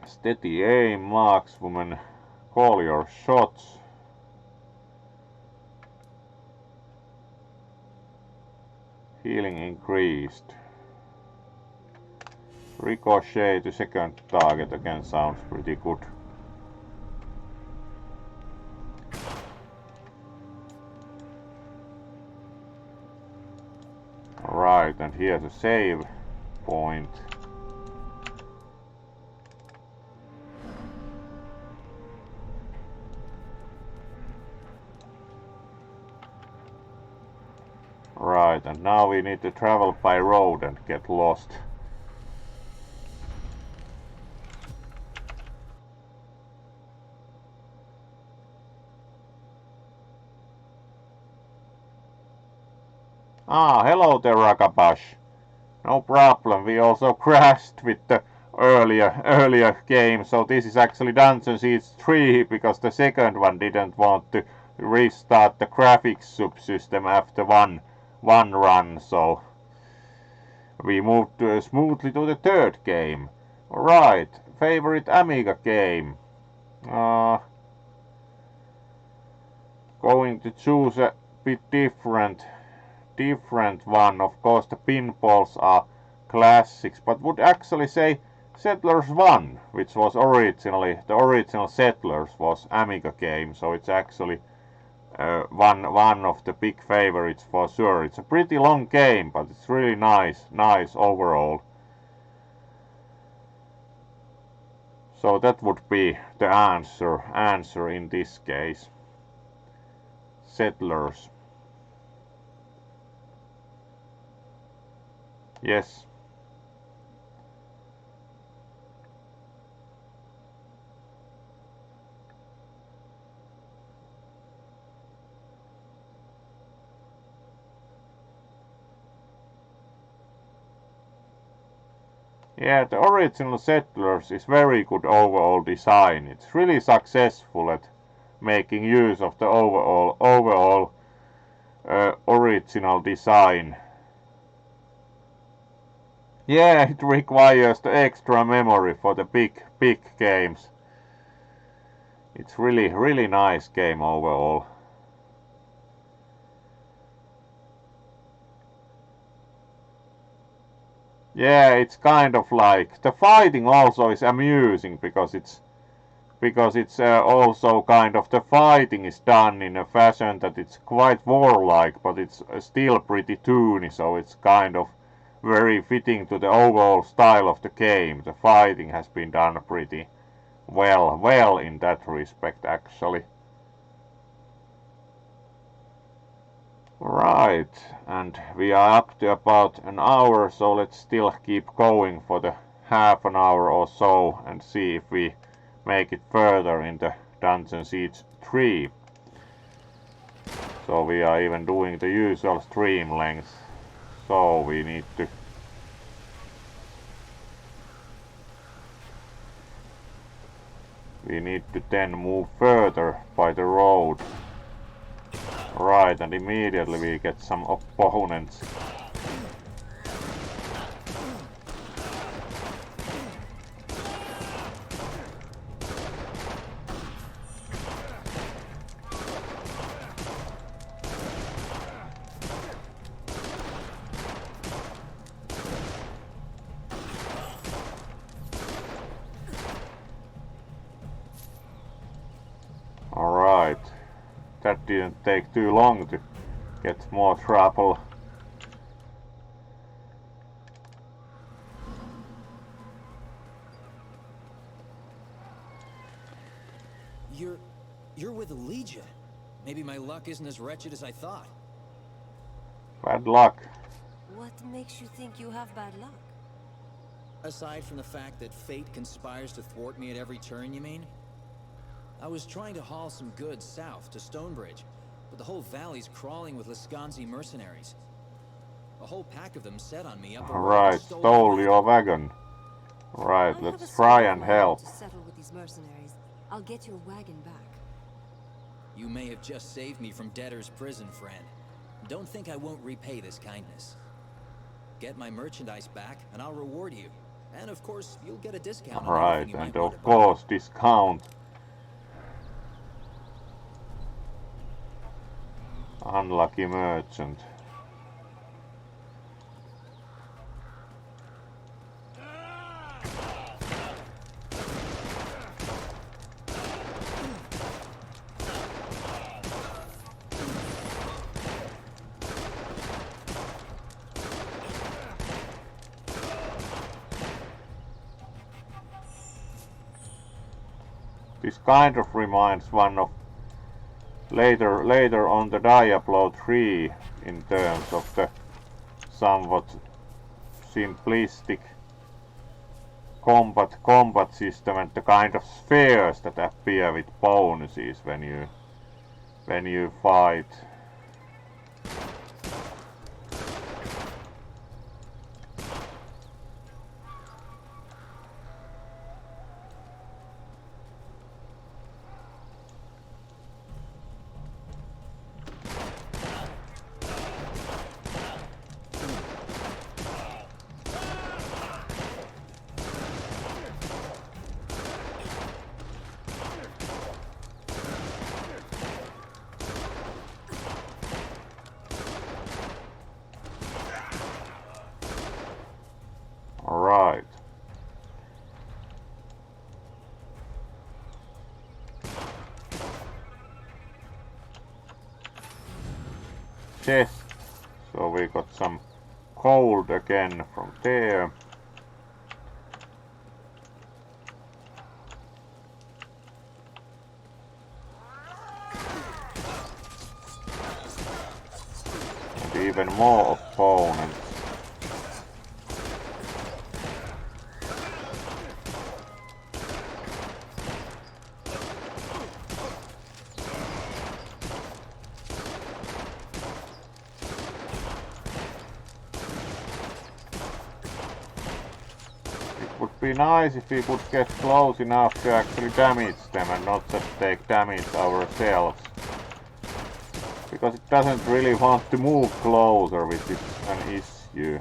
Steady aim, markswoman. Call your shots. Healing increased. Ricochet to second target again sounds pretty good. and here's a save point. Right, and now we need to travel by road and get lost. Ah, hello there, Rakabash. No problem, we also crashed with the earlier game, so this is actually Dungeon Siege 3, because the second one didn't want to restart the graphics subsystem after one run, so we moved smoothly to the third game. Alright, favorite Amiga game. Going to choose a bit different one. Of course, the pinballs are classics, but would actually say Settlers 1, which was originally the original Settlers was Amiga game, so it's actually one of the big favorites for sure. It's a pretty long game, but it's really nice overall. So that would be the answer in this case. Settlers. Yes. Yeah, the original Settlers is very good overall design. It's really successful at making use of the overall original design. Yeah, it requires the extra memory for the big games. It's really nice game overall. Yeah, it's kind of like the fighting also is amusing because it's also kind of the fighting is done in a fashion that it's quite warlike, but it's still pretty toony, so it's kind of very fitting to the overall style of the game. The fighting has been done pretty well in that respect actually. Right, and we are up to about an hour, so let's still keep going for the half an hour or so and see if we make it further in the Dungeon Siege 3. So we are even doing the usual stream length. So we need to then move further by the road. Right, and immediately we get some opponents. Alright, that didn't take too long to get more trouble. You're with the Legion. Maybe my luck isn't as wretched as I thought. Bad luck. What makes you think you have bad luck? Aside from the fact that fate conspires to thwart me at every turn, you mean? I was trying to haul some goods south to Stonebridge, but the whole valley's crawling with Lascanzi mercenaries. A whole pack of them set on me up the road. Alright, stole your wagon. Right, let's try and help. To settle with these mercenaries. I'll get your wagon back. You may have just saved me from debtor's prison, friend. Don't think I won't repay this kindness. Get my merchandise back, and I'll reward you. And of course, you'll get a discount. Right, and of course, discount. Unlucky merchant. This kind of reminds one of later on the Diablo 3 in terms of the somewhat simplistic combat system and the kind of spheres that appear with bonuses when you fight. Alright. Chest. So we got some gold again from there. And even more opponents. Be nice if we could get close enough to actually damage them and not just take damage ourselves. Because it doesn't really want to move closer, which is an issue.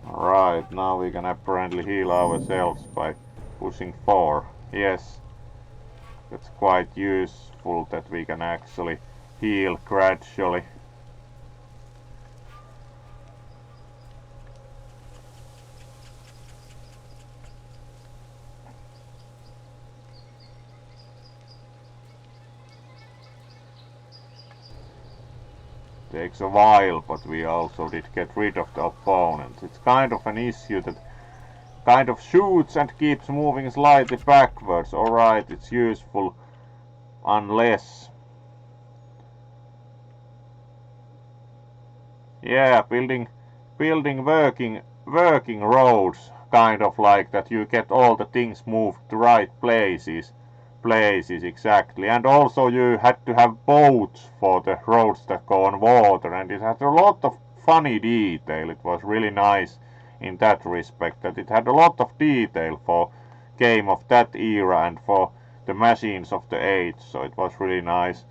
Alright, now we can apparently heal ourselves by pushing 4. Yes. It's quite useful that we can actually heal gradually. Takes a while, but we also did get rid of the opponents. It's kind of an issue that kind of shoots and keeps moving slightly backwards. Alright, it's useful unless... Yeah, building working roads, kind of like that you get all the things moved to right places exactly. And also you had to have boats for the roads that go on water, and it had a lot of funny detail. It was really nice in that respect, that it had a lot of detail for game of that era and for the machines of the age, so it was really nice.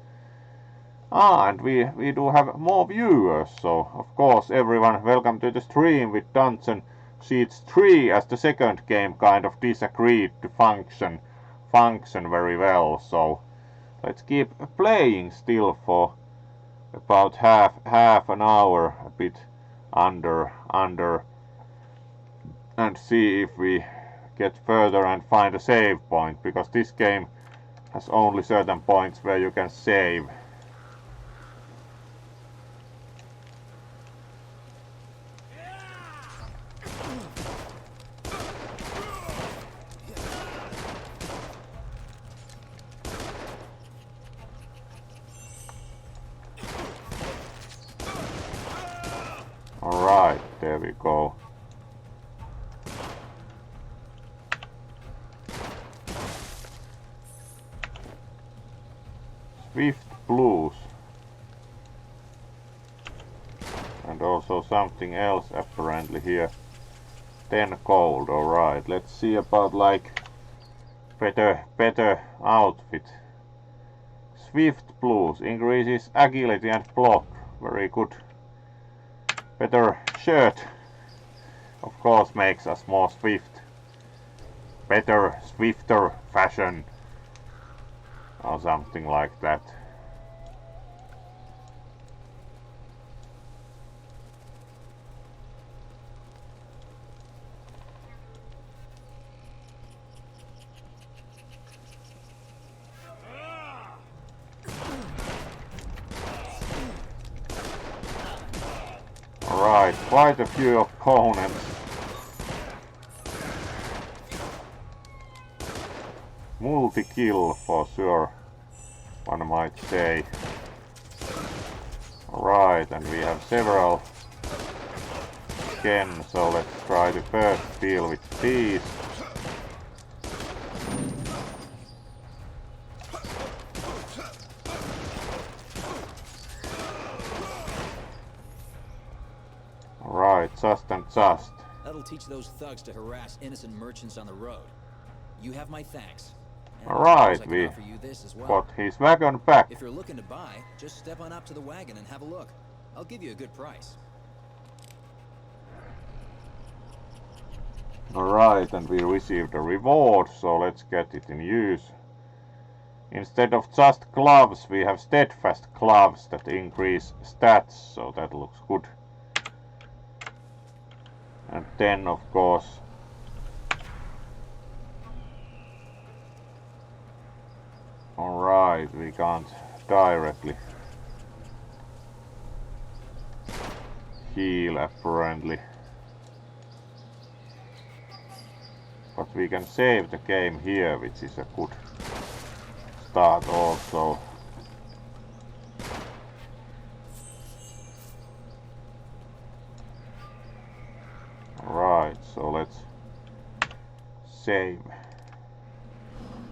And we do have more viewers, so of course everyone, welcome to the stream with Dungeon Siege 3, as the second game kind of disagreed to function very well, so let's keep playing still for about half an hour, a bit under, and see if we get further and find a save point, because this game has only certain points where you can save. Alright, there we go. Swift blues. And also something else apparently here. 10 gold, alright. Let's see about like better outfit. Swift blues increases agility and block. Very good. Better shirt. Of course makes us more swift. Better, swifter fashion. Or something like that. Right, quite a few opponents. Multi-kill for sure, one might say. Right, and we have several again, so let's try to first deal with these. Right, just and just. That'll teach those thugs to harass innocent merchants on the road. You have my thanks. And Alright, I can we offer you this as well. got his wagon back. If you're looking to buy, just step on up to the wagon and have a look. I'll give you a good price. Alright, and we received a reward, so let's get it in use. Instead of just gloves, we have steadfast gloves that increase stats, so that looks good. And then, of course, alright, we can't directly heal apparently. But we can save the game here, which is a good start also. Right, so let's save.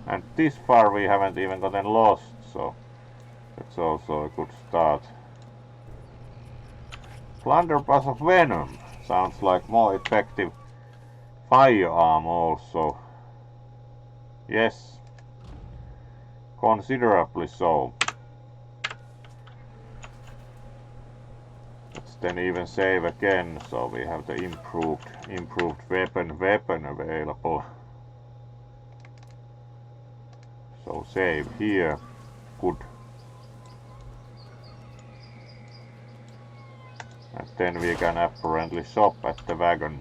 And this far we haven't even gotten lost, so that's also a good start. Blunderbuss of Venom sounds like more effective firearm also. Yes, considerably so. Let's then even save again, so we have the improved weapon available. So save here, good. And then we can apparently shop at the wagon.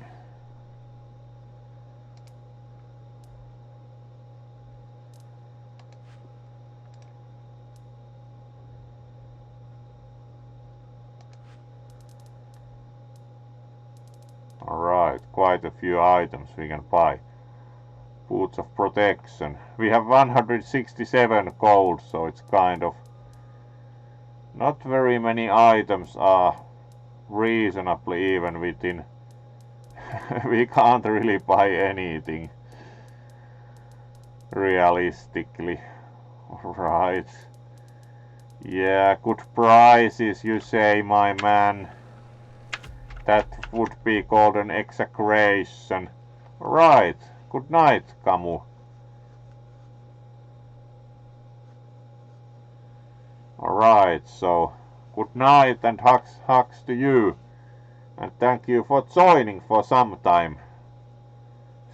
Alright, quite a few items we can buy. Boots of protection. We have 167 gold, so it's kind of not very many items are reasonably even within. We can't really buy anything realistically. Right. Yeah, good prices you say, my man. That would be called an exaggeration. Right. Good night, Camus. Alright, so good night and hugs to you. And thank you for joining for some time.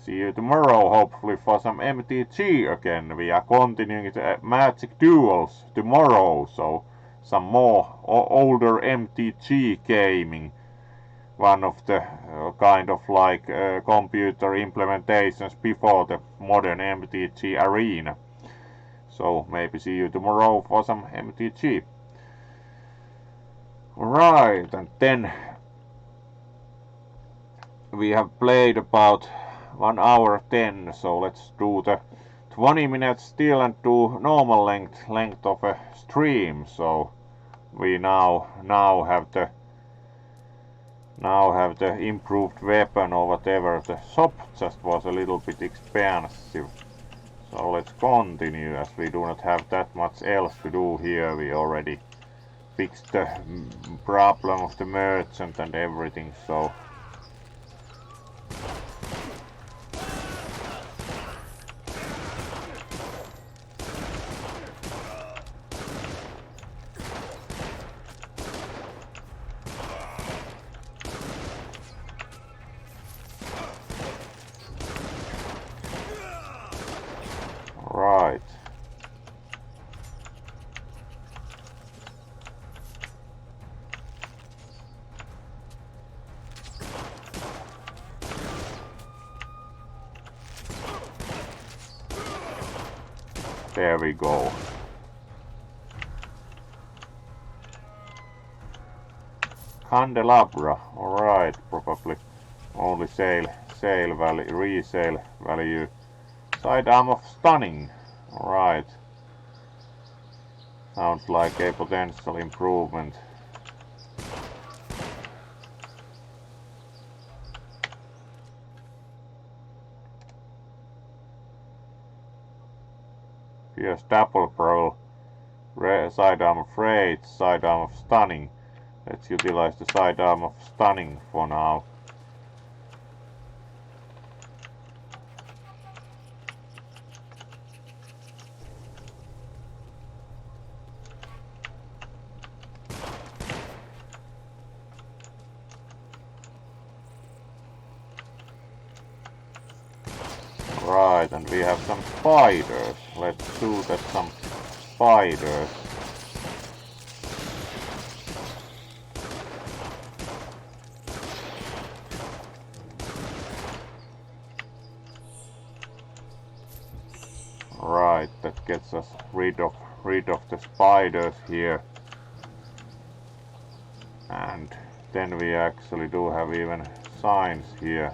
See you tomorrow, hopefully for some MTG again. We are continuing the Magic Duels tomorrow, so some more older MTG gaming. One of the kind of like computer implementations before the modern MTG arena. So maybe see you tomorrow for some MTG. Right, and then we have played about 1 hour 10, so let's do the 20 minutes still and do normal length of a stream. So we now have the improved weapon or whatever. The shop just was a little bit expensive. So let's continue, as we do not have that much else to do here. We already fixed the problem of the merchant and everything, so right. There we go. Candelabra, alright, probably only sale value, resale value. Sidearm of Stunning, alright. Sounds like a potential improvement. Here's double barrel, sidearm of Rage, sidearm of Stunning. Let's utilize the sidearm of Stunning for now. Right, and we have some spiders. Let's shoot at some spiders. Right, that gets us rid of the spiders here. And then we actually do have even signs here.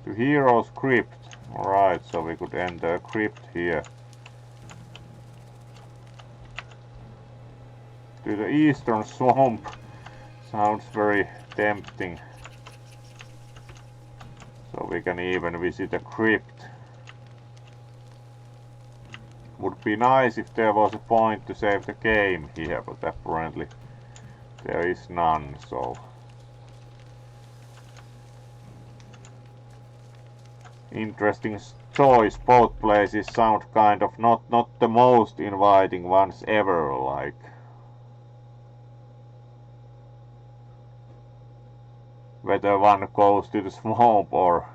To Hero's Crypt. Alright, so we could enter a crypt here. To the Eastern Swamp. Sounds very tempting. So we can even visit a crypt. Would be nice if there was a point to save the game here, but apparently there is none, so interesting choice. Both places sound kind of not the most inviting ones ever, like whether one goes to the swamp or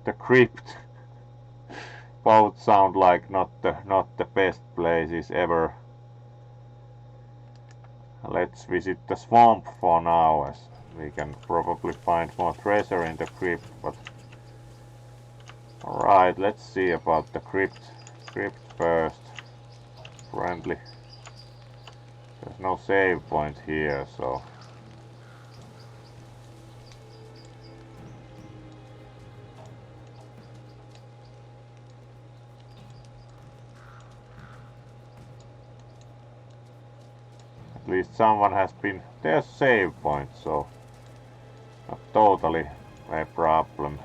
the crypt. Both sound like not the best places ever. Let's visit the swamp for now, as we can probably find more treasure in the crypt, but alright, let's see about the crypt first. Friendly. There's no save point here, so at least someone has been. There's save point, so not totally a problem.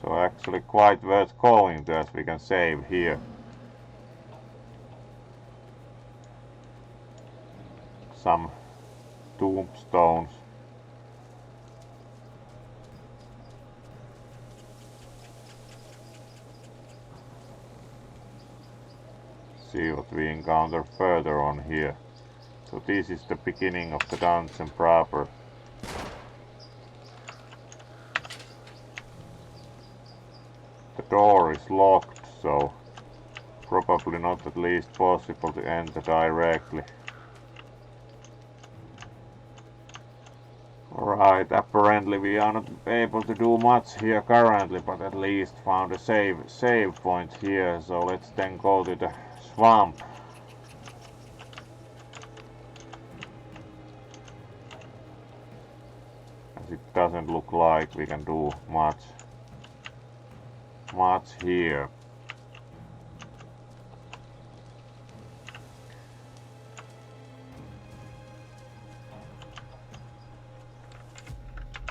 So actually quite worth going to, as we can save here. Some tombstones. See what we encounter further on here. So this is the beginning of the dungeon proper. The door is locked, so probably not at least possible to enter directly. Alright, apparently we are not able to do much here currently, but at least found a save point here, so let's then go to the swamp. As it doesn't look like we can do much here.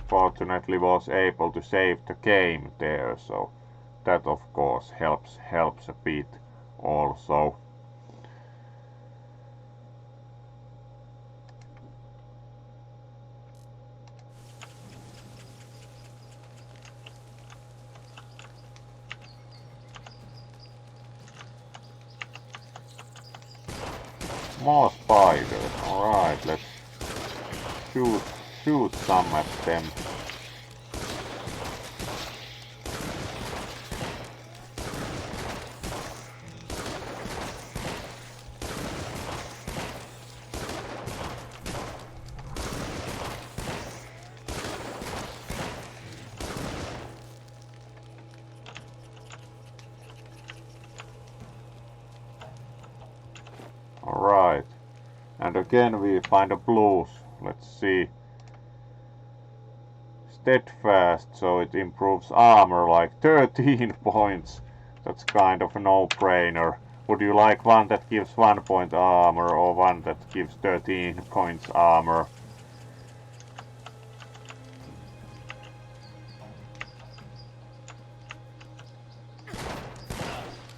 Fortunately was able to save the game there, so that of course helps a bit also. More spiders. Alright, let's shoot some at them. And again we find a blues. Let's see. Steadfast, so it improves armor like 13 points. That's kind of a no-brainer. Would you like one that gives 1 point armor or one that gives 13 points armor?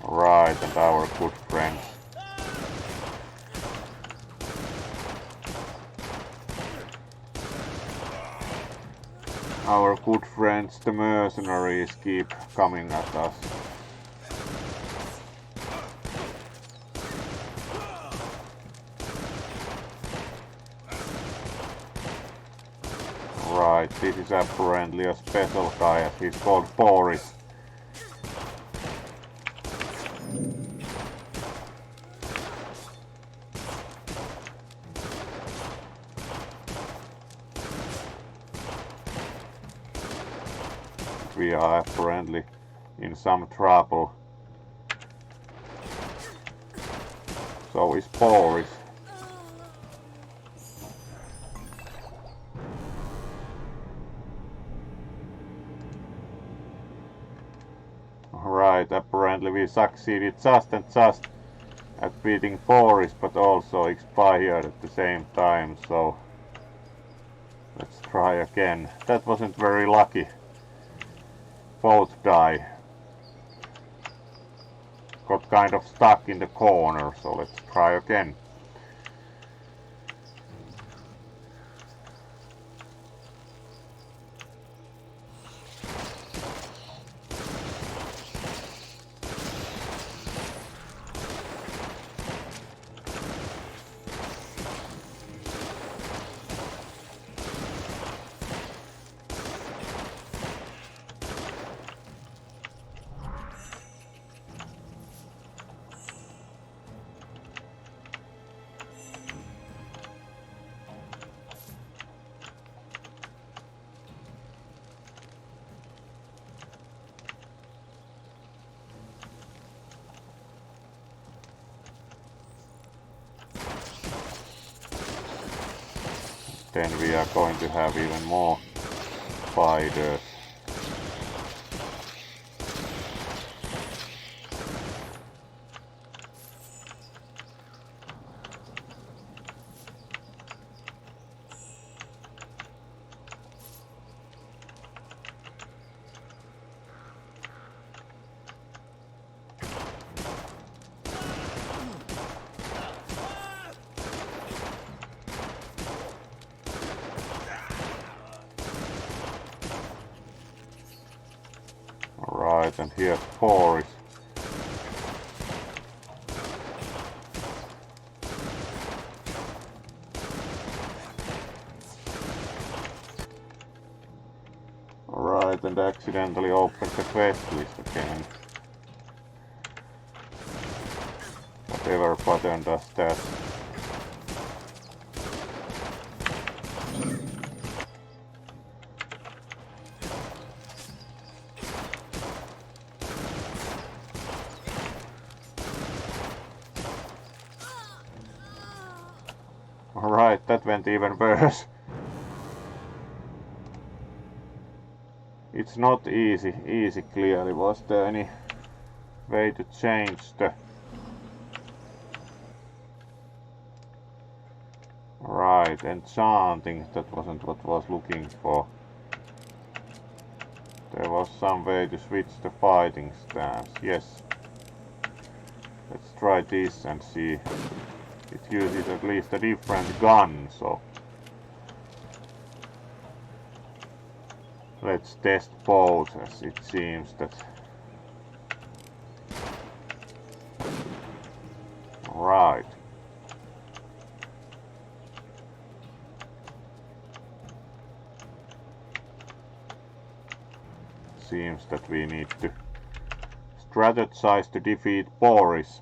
Right, and our good friends. Our good friends, the mercenaries, keep coming at us. Right, this is apparently a special guy, he's called Boris. We are apparently in some trouble. So is Boris. Right, apparently we succeeded just and just at beating Boris, but also expired at the same time, so let's try again. That wasn't very lucky. Both die. Got kind of stuck in the corner, so let's try again. Then we are going to have even more spiders. Right, and here's Boris. Right, and accidentally opened the quest list again. Whatever button does that. Alright, that went even worse. It's not easy clearly. Was there any way to change the... Right, enchanting, that wasn't what I was looking for. There was some way to switch the fighting stance, yes. Let's try this and see. It uses at least a different gun, so let's test both, as it seems that... Right. Seems that we need to strategize to defeat Boris.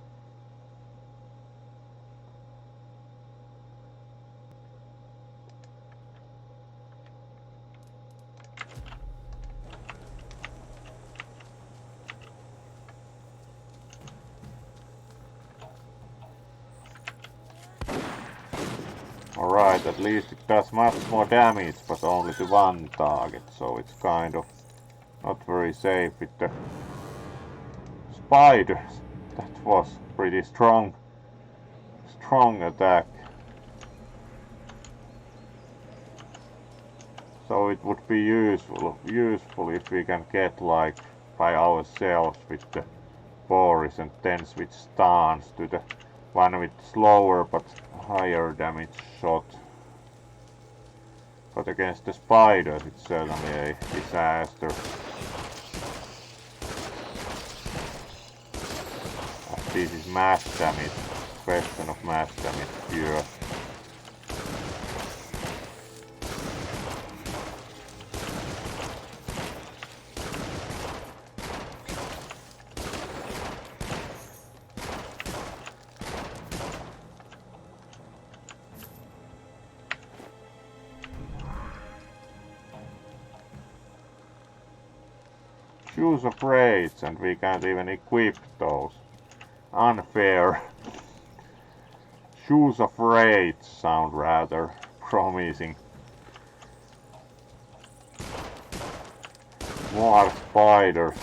at least it does much more damage, but only to one target, so it's kind of not very safe with the spiders. That was pretty strong attack. So it would be useful if we can get like by ourselves with the Boris and then switch stance to the one with slower but higher damage shot. But against the spiders it's certainly a disaster. This is mass damage, question of mass damage here. Shoes of Rage, and we can't even equip those. Unfair. Shoes of Rage sound rather promising. More spiders.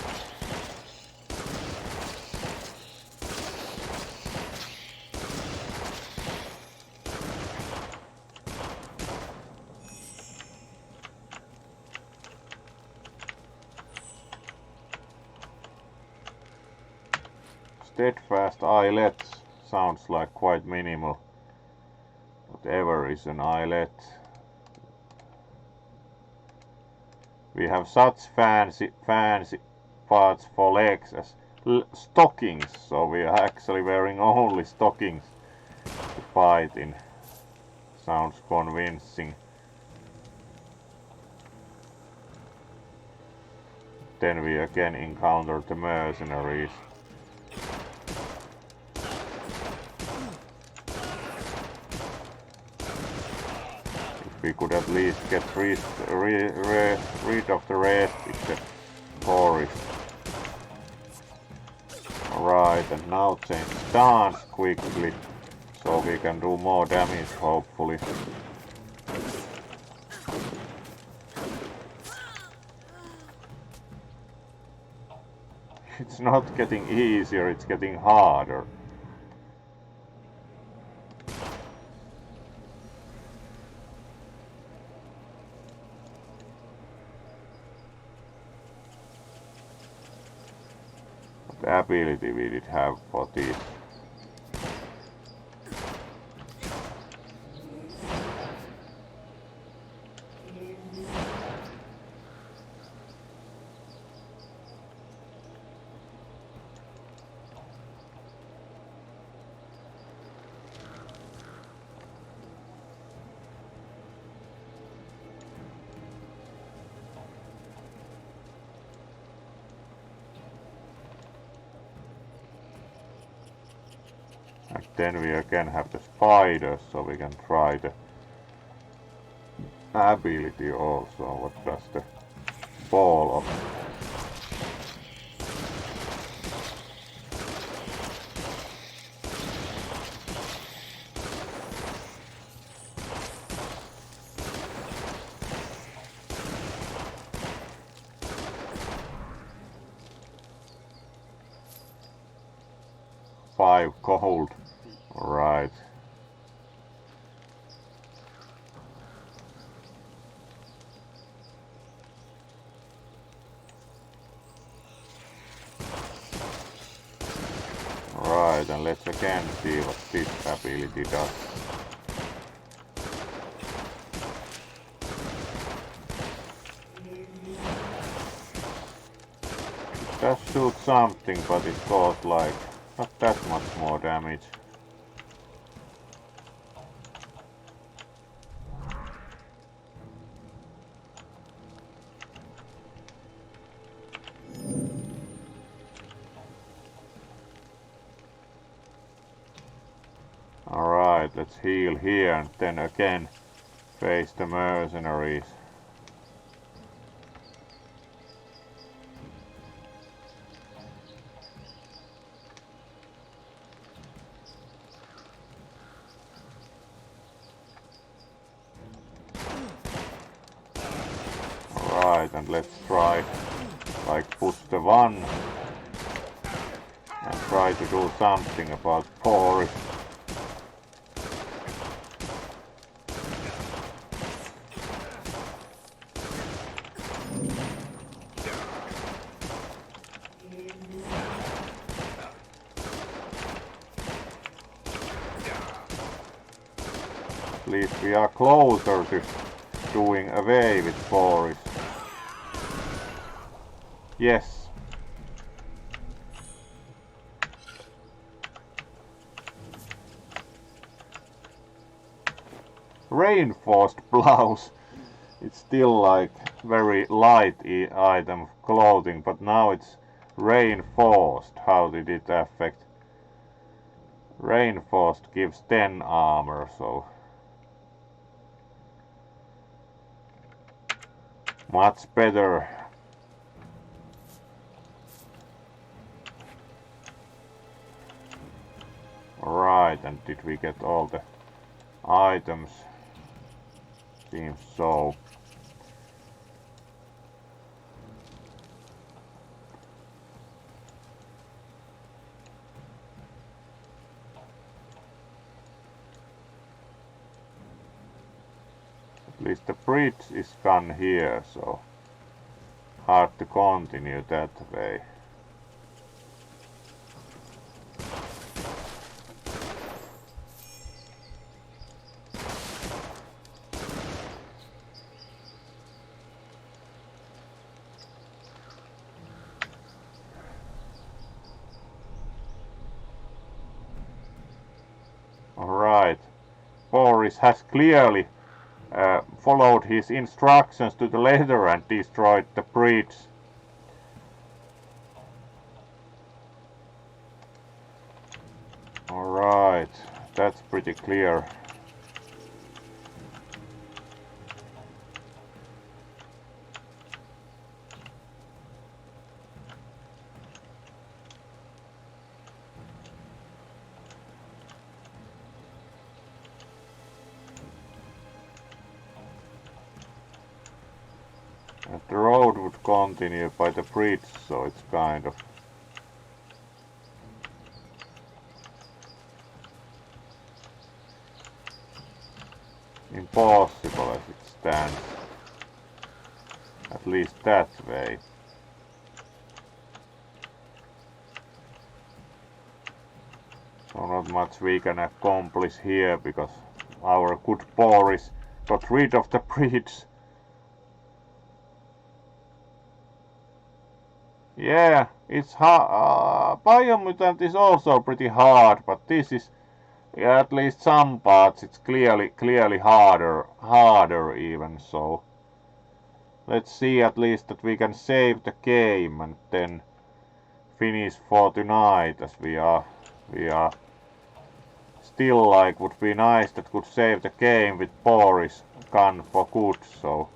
Steadfast eyelets sounds like quite minimal. Whatever is an eyelet. We have such fancy parts for legs as stockings, so we are actually wearing only stockings to fight in. Sounds convincing. Then we again encounter the mercenaries. We could at least get rid of the rest with the forest. Alright, and now change stance quickly, so we can do more damage hopefully. It's not getting easier, it's getting harder. The ability we did have for this. And then we again have the spiders, so we can try the ability also. What does the ball of? Five cold. Right. Right, and let's again see what this ability does. It does shoot something, but it goes like not that much more damage. Alright, let's heal here and then again face the mercenaries. Alright, and let's try, like, push the one and try to do something about Boris. At least we are closer to doing away with Boris. Yes. Reinforced blouse. It's still like very light item of clothing, but now it's reinforced. How did it affect? Reinforced gives 10 armor, so much better. Alright, and did we get all the items? Seems so. At least the bridge is gone here, so hard to continue that way. Alright, Boris has clearly followed his instructions to the letter and destroyed the bridge. Alright, that's pretty clear. And the road would continue by the bridge, so it's kind of impossible as it stands. At least that way. So not much we can accomplish here because our good Boris got rid of the bridge. Yeah, it's hard. Biomutant is also pretty hard, but this is, yeah, at least some parts it's clearly harder even. So let's see at least that we can save the game and then finish for tonight, as we are still, like, would be nice that could save the game with Boris gone for good. So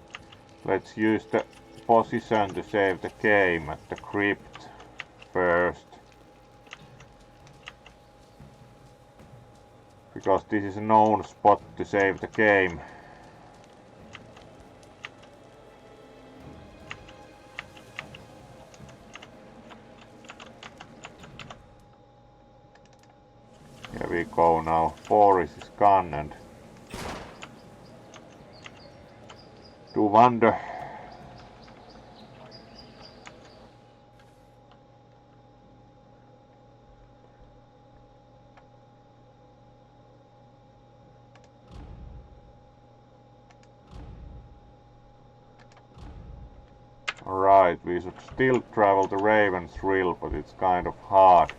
let's use the position to save the game at the crypt first, because this is a known spot to save the game. Here we go now. Boris is gone and do wonder. Alright, we should still travel to Raven's Rill, but it's kind of hard.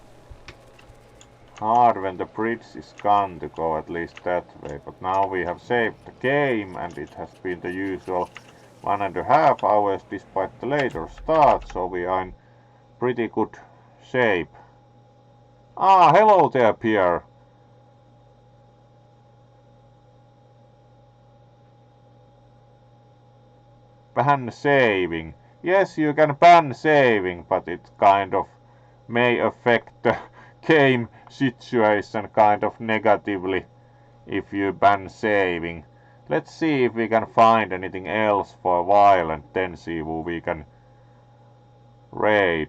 Hard when the bridge is gone to go at least that way, but now we have saved the game and it has been the usual 1.5 hours despite the later start, so we are in pretty good shape. Ah, hello there, Pierre. Ban saving. Yes, you can ban saving, but it kind of may affect the game situation kind of negatively if you ban saving. Let's see if we can find anything else for a while and then see who we can raid.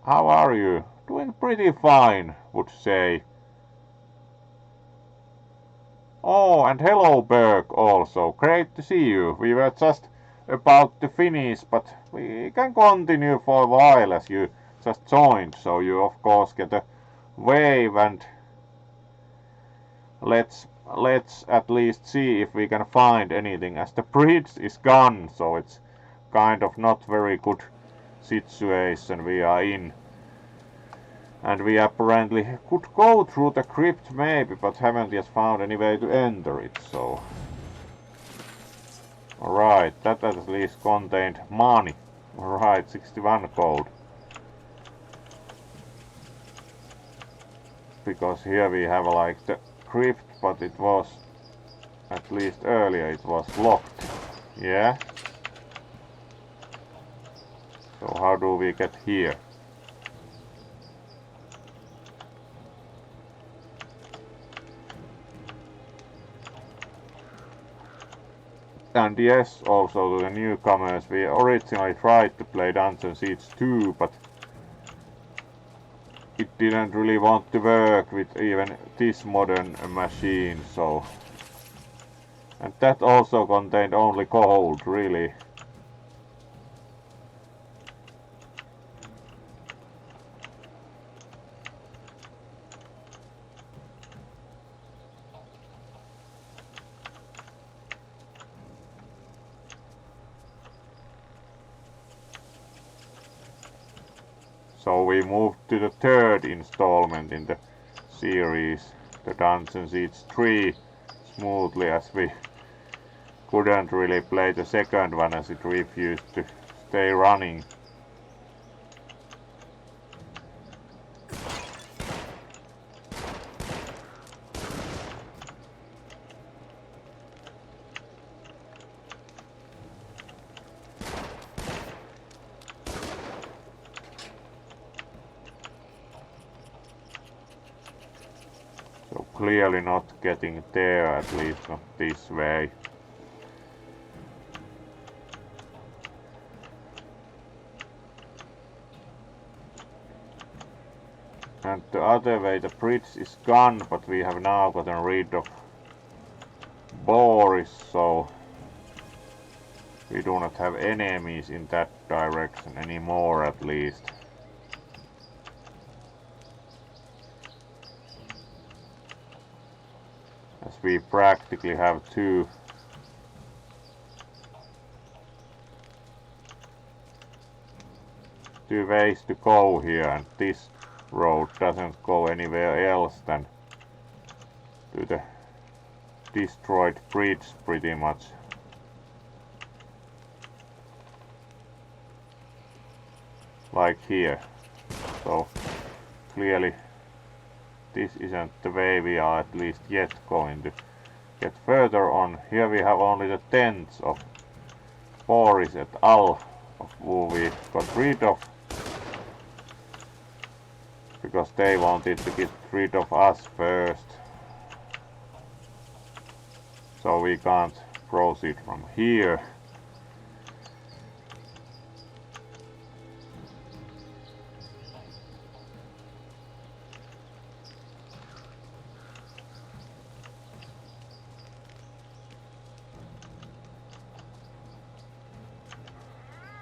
How are you? Doing pretty fine, would say. Oh, and hello Berg also. Great to see you. We were just about to finish, but we can continue for a while as you just joined, so you of course get a wave, and let's at least see if we can find anything, as the bridge is gone, so it's kind of not very good situation we are in. And we apparently could go through the crypt maybe, but haven't yet found any way to enter it, so... Alright, that at least contained money. Alright, 61 gold. Because here we have like the crypt, but it was, at least earlier, it was locked. Yeah? So how do we get here? And yes, also to the newcomers, we originally tried to play Dungeon Siege 2, but it didn't really want to work with even this modern machine, so... And that also contained only gold, really. So we moved to the third installment in the series, the Dungeon Siege 3, smoothly, as we couldn't really play the second one as it refused to stay running. So clearly not getting there, at least not this way. And the other way, the bridge is gone, but we have now gotten rid of Boris, so we do not have enemies in that direction anymore, at least. As we practically have two ways to go here, and this road doesn't go anywhere else than to the destroyed bridge, pretty much. Like here. So clearly this isn't the way we are at least yet going to get further on. Here we have only the tents of Boris et al, of who we got rid of, because they wanted to get rid of us first. So we can't proceed from here.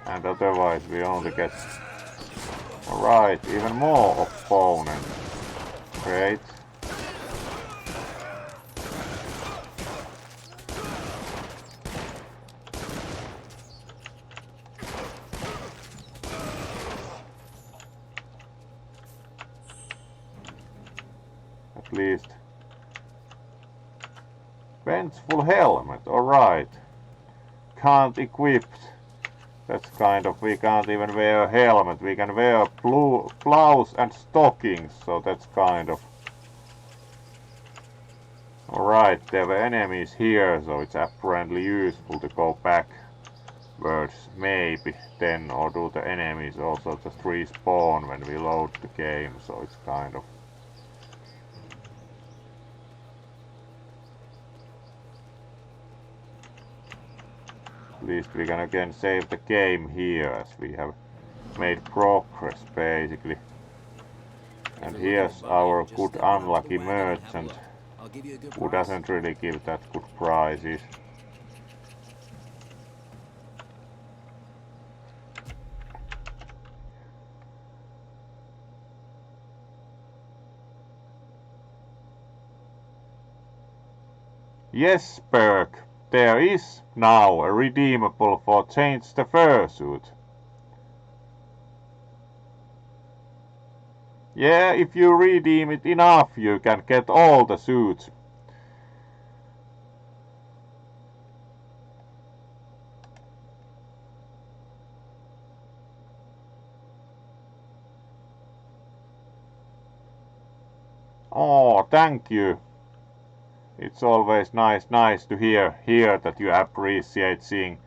And otherwise we only get... Alright, even more opponents. Great. At least. Vengeful helmet, alright. Can't equip. That's kind of, we can't even wear a helmet, we can wear blouse and stockings, so that's kind of... Alright, there were enemies here, so it's apparently useful to go backwards, maybe, then, or do the enemies also just respawn when we load the game, so it's kind of... At least we can again save the game here as we have made progress basically. And here's our good unlucky merchant who doesn't really give that good prices. Yes, Berg, there is now a redeemable for Change the Fursuit. Yeah, if you redeem it enough, you can get all the suits. Oh, thank you. It's always nice to hear that you appreciate seeing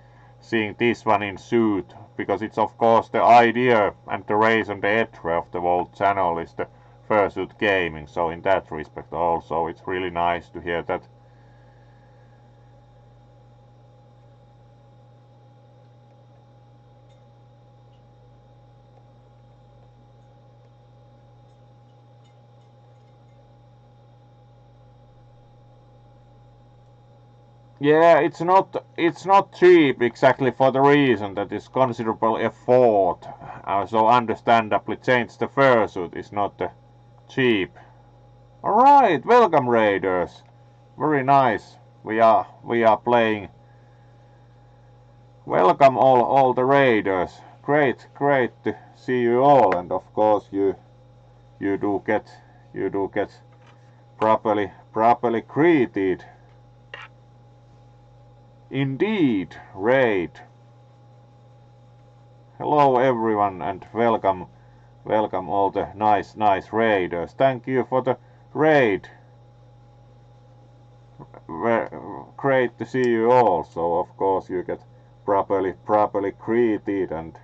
this one in suit, because it's of course the idea and the reason the edge of the whole channel is the Fursuit Gaming, so in that respect also it's really nice to hear that. Yeah, it's not cheap exactly for the reason that it's considerable effort. So understandably Change the Fursuit is not cheap. Alright, welcome raiders. Very nice. We are playing. Welcome all the raiders. Great to see you all, and of course you do get properly greeted. Indeed, raid. Hello everyone and welcome all the nice raiders. Thank you for the raid. Great to see you all. So of course you get properly greeted and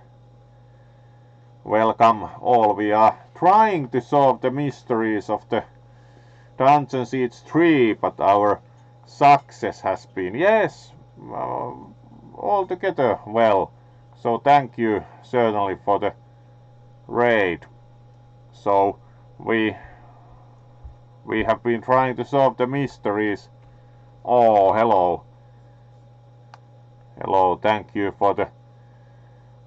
welcome all. We are trying to solve the mysteries of the Dungeon Siege 3, but our success has been, yes, altogether well. So thank you certainly for the raid. So we have been trying to solve the mysteries. Oh, hello. Hello, thank you for the...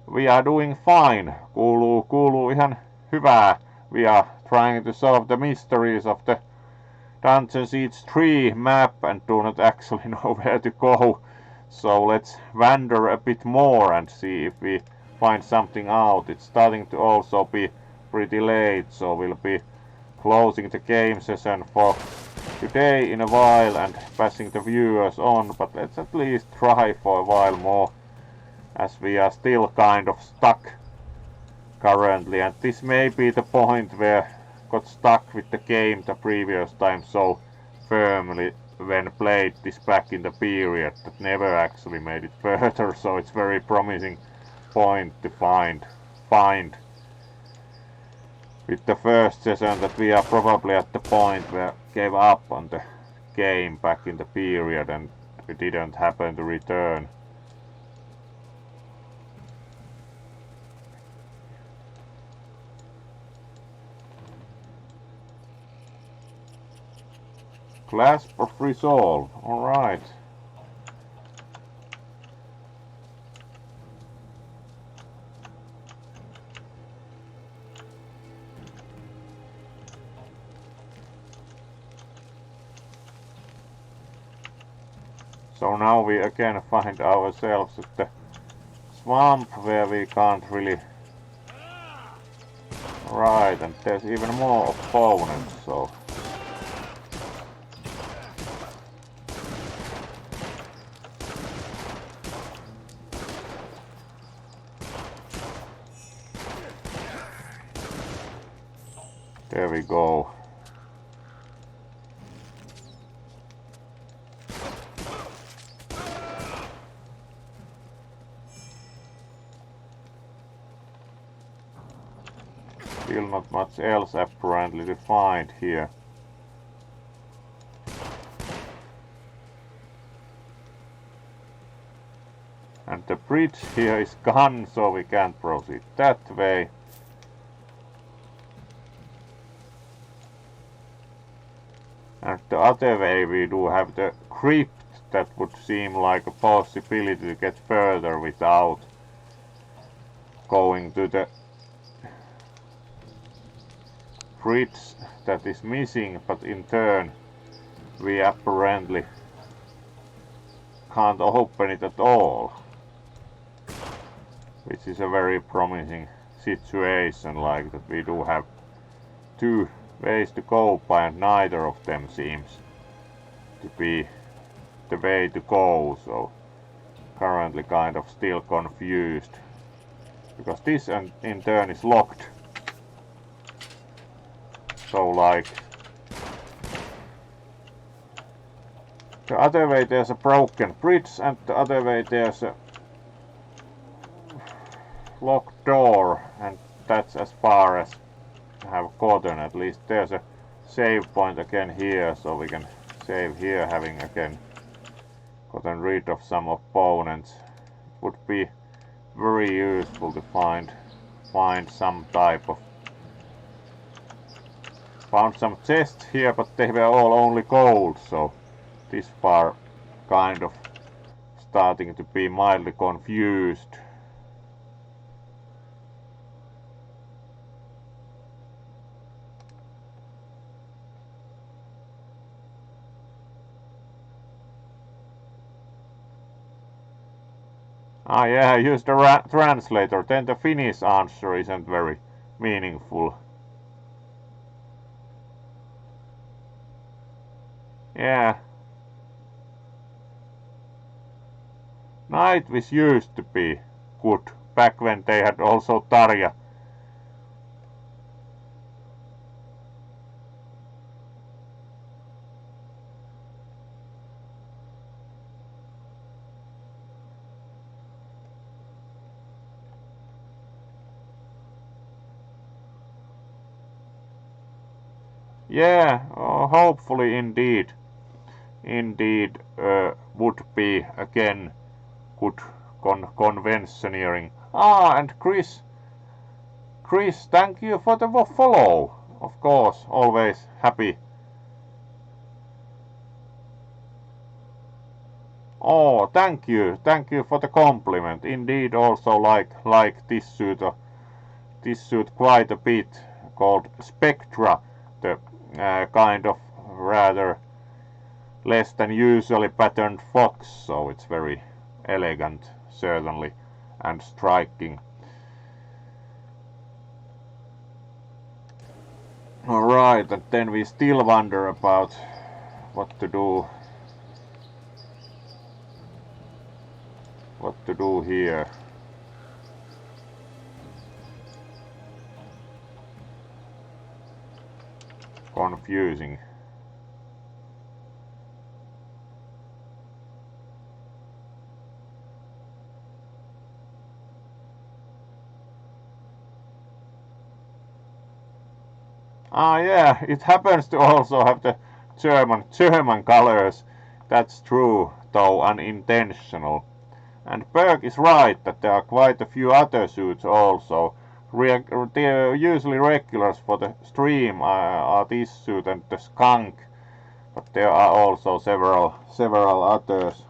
We are doing fine. Kuuluu ihan hyvää. We are trying to solve the mysteries of the Dungeon Siege 3 map and do not actually know where to go. So let's wander a bit more and see if we find something out. It's starting to also be pretty late, so we'll be closing the game session for today in a while and passing the viewers on, but let's at least try for a while more, as we are still kind of stuck currently, and this may be the point where got stuck with the game the previous time so firmly when played this back in the period that never actually made it further, so it's very promising point to find with the first session that we are probably at the point where gave up on the game back in the period and we didn't happen to return. Clasp of Resolve, alright. So now we again find ourselves at the swamp where we can't really... Right, and there's even more opponents, so... There we go. Still not much else apparently to find here. And bridge here is gone, so we can't proceed that way. And the other way we do have the crypt that would seem like a possibility to get further without going to the bridge that is missing, but in turn we apparently can't open it at all, which is a very promising situation, like that we do have two ways to go by, and neither of them seems to be the way to go, so currently kind of still confused, because this in turn is locked. So like the other way there's a broken bridge, and the other way there's a locked door, and that's as far as I have gotten. At least there's a save point again here, so we can save here, having again gotten rid of some opponents. It would be very useful to find some type of... Found some chests here, but they were all only gold, so this far kind of starting to be mildly confused. Ah yeah, use the translator, then the Finnish answer isn't very meaningful. Yeah. Nightwish used to be good, back when they had also Tarja. Yeah, hopefully indeed would be again good conventioneering. Ah, and Chris, thank you for the follow. Of course, always happy. Oh, thank you for the compliment. Indeed, also like this suit quite a bit, called Spectra, the kind of rather less than usually patterned fox, so it's very elegant, certainly, and striking. Alright, and then we still wonder about what to do here. Confusing. Ah yeah, it happens to also have the German colors. That's true, though unintentional. And Berg is right that there are quite a few other suits also. They're usually regulars for the stream are this suit and the skunk, but there are also several others.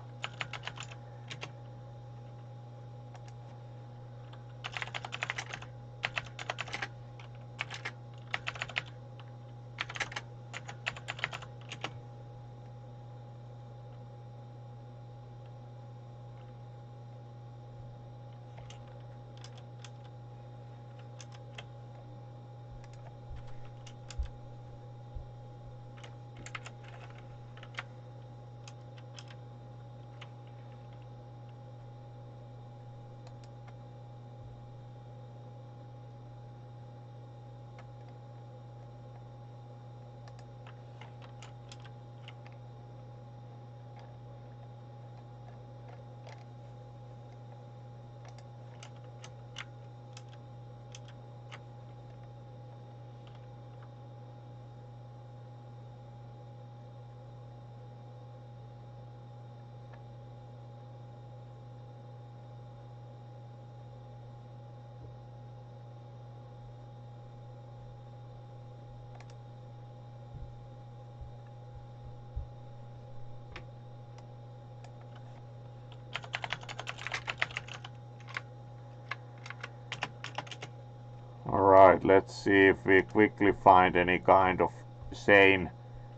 Alright, let's see if we quickly find any kind of sane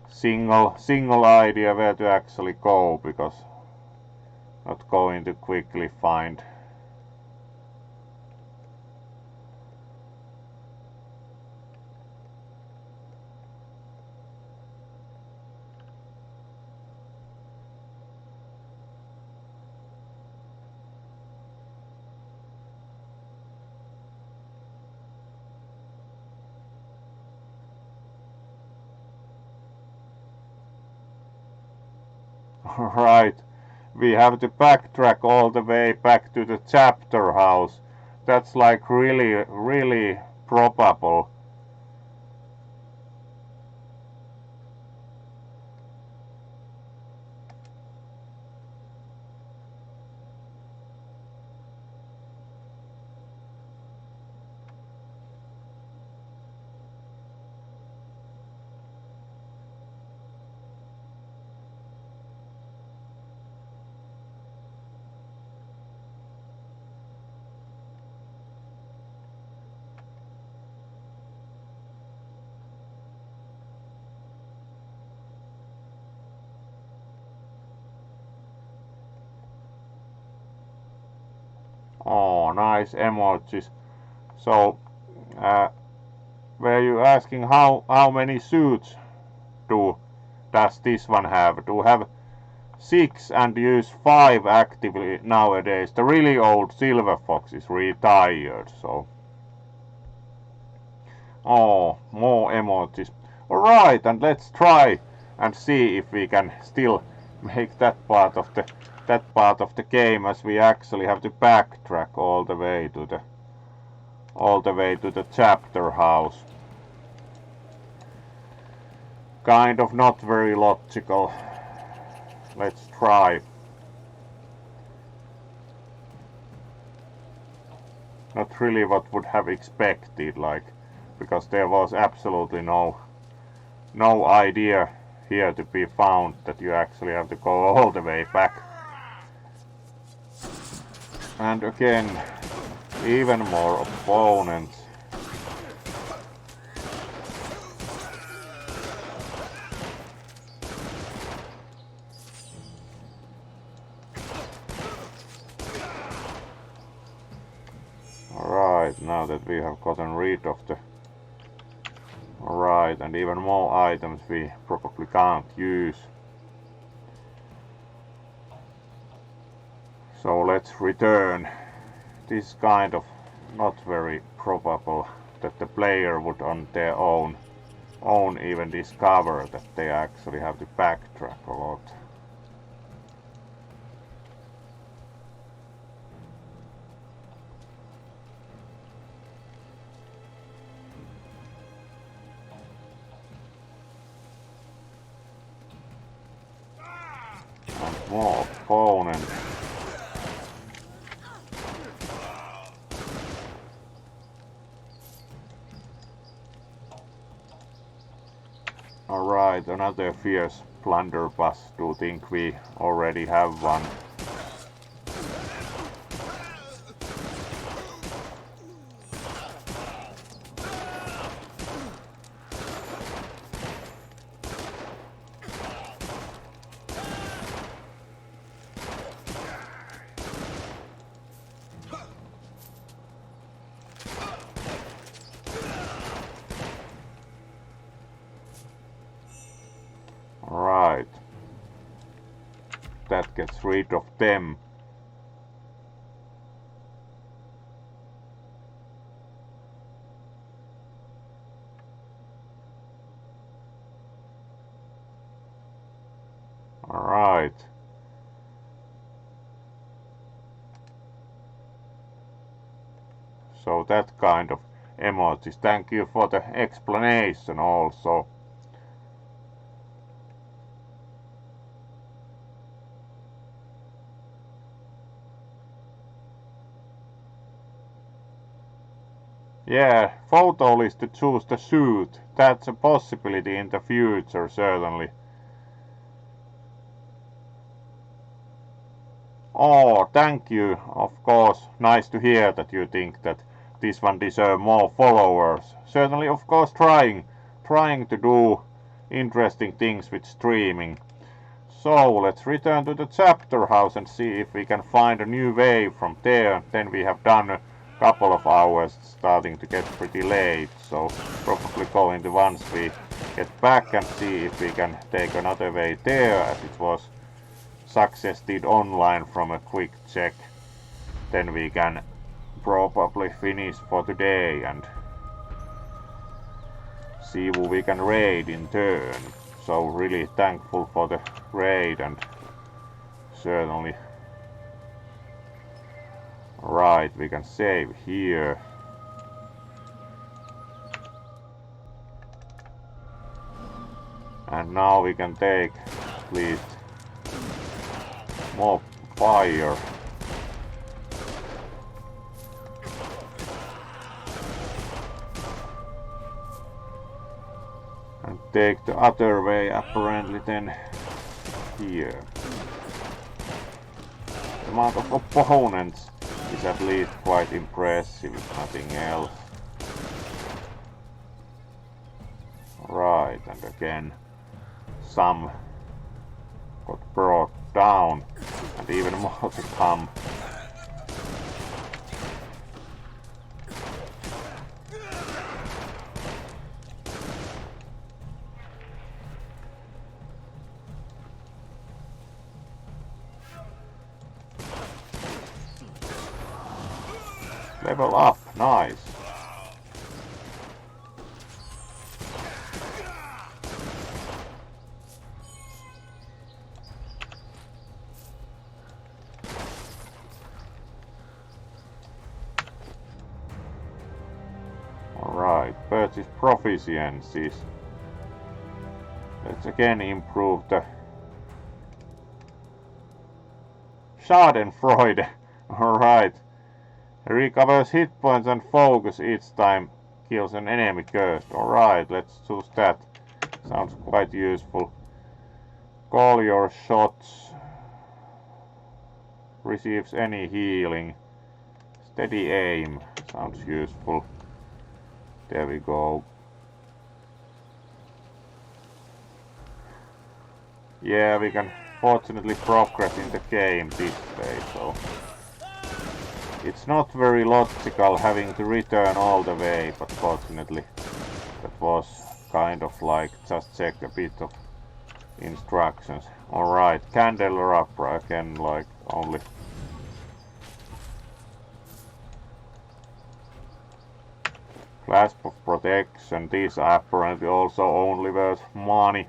single idea where to actually go, because not going to quickly find. Right, we have to backtrack all the way back to the chapter house. That's like really probable. Oh, nice emojis. So, were you asking how many suits does this one have? Do have 6 and use 5 actively nowadays. The really old Silver Fox is retired, so. Oh, more emojis. Alright, and let's try and see if we can still make that part of the game, as we actually have to backtrack all the way to the chapter house. Kind of not very logical. Let's try. Not really what would have expected, like, because there was absolutely no idea here to be found that you actually have to go all the way back. And again, even more opponents. Alright, now that we have gotten rid of the... Alright, and even more items we probably can't use. So let's return. This is kind of not very probable that the player would on their own even discover that they actually have to backtrack a lot. And more opponents. Alright, another fierce blunderbuss. Do think we already have one. Right. That gets rid of them. Alright. So that kind of emojis. Thank you for the explanation also. Yeah, photo list to choose the suit. That's a possibility in the future, certainly. Oh, thank you, of course. Nice to hear that you think that this one deserves more followers. Certainly, of course, trying to do interesting things with streaming. So let's return to the chapter house and see if we can find a new way from there. Then we have done a couple of hours, starting to get pretty late. So probably go into once we get back and see if we can take another way there, as it was suggested online from a quick check. Then we can probably finish for today and see who we can raid in turn. So really thankful for the raid, and certainly right, we can save here. And now we can take at least more fire. And take the other way, apparently then here. The amount of opponents is at least quite impressive, if nothing else. Right, and again some got brought down, and even more to come. Level up, nice. Alright, purchase proficiencies. Let's again improve the Schadenfreude. Alright. Recovers hit points and focus each time kills an enemy cursed. Alright, let's choose that. Sounds quite useful. Call your shots. Receives any healing. Steady aim. Sounds useful. There we go. Yeah, we can fortunately progress in the game this way, so it's not very logical having to return all the way, but fortunately that was kind of like just check a bit of instructions. Alright, candelabra again, like only clasp of protection. These are apparently also only worth money.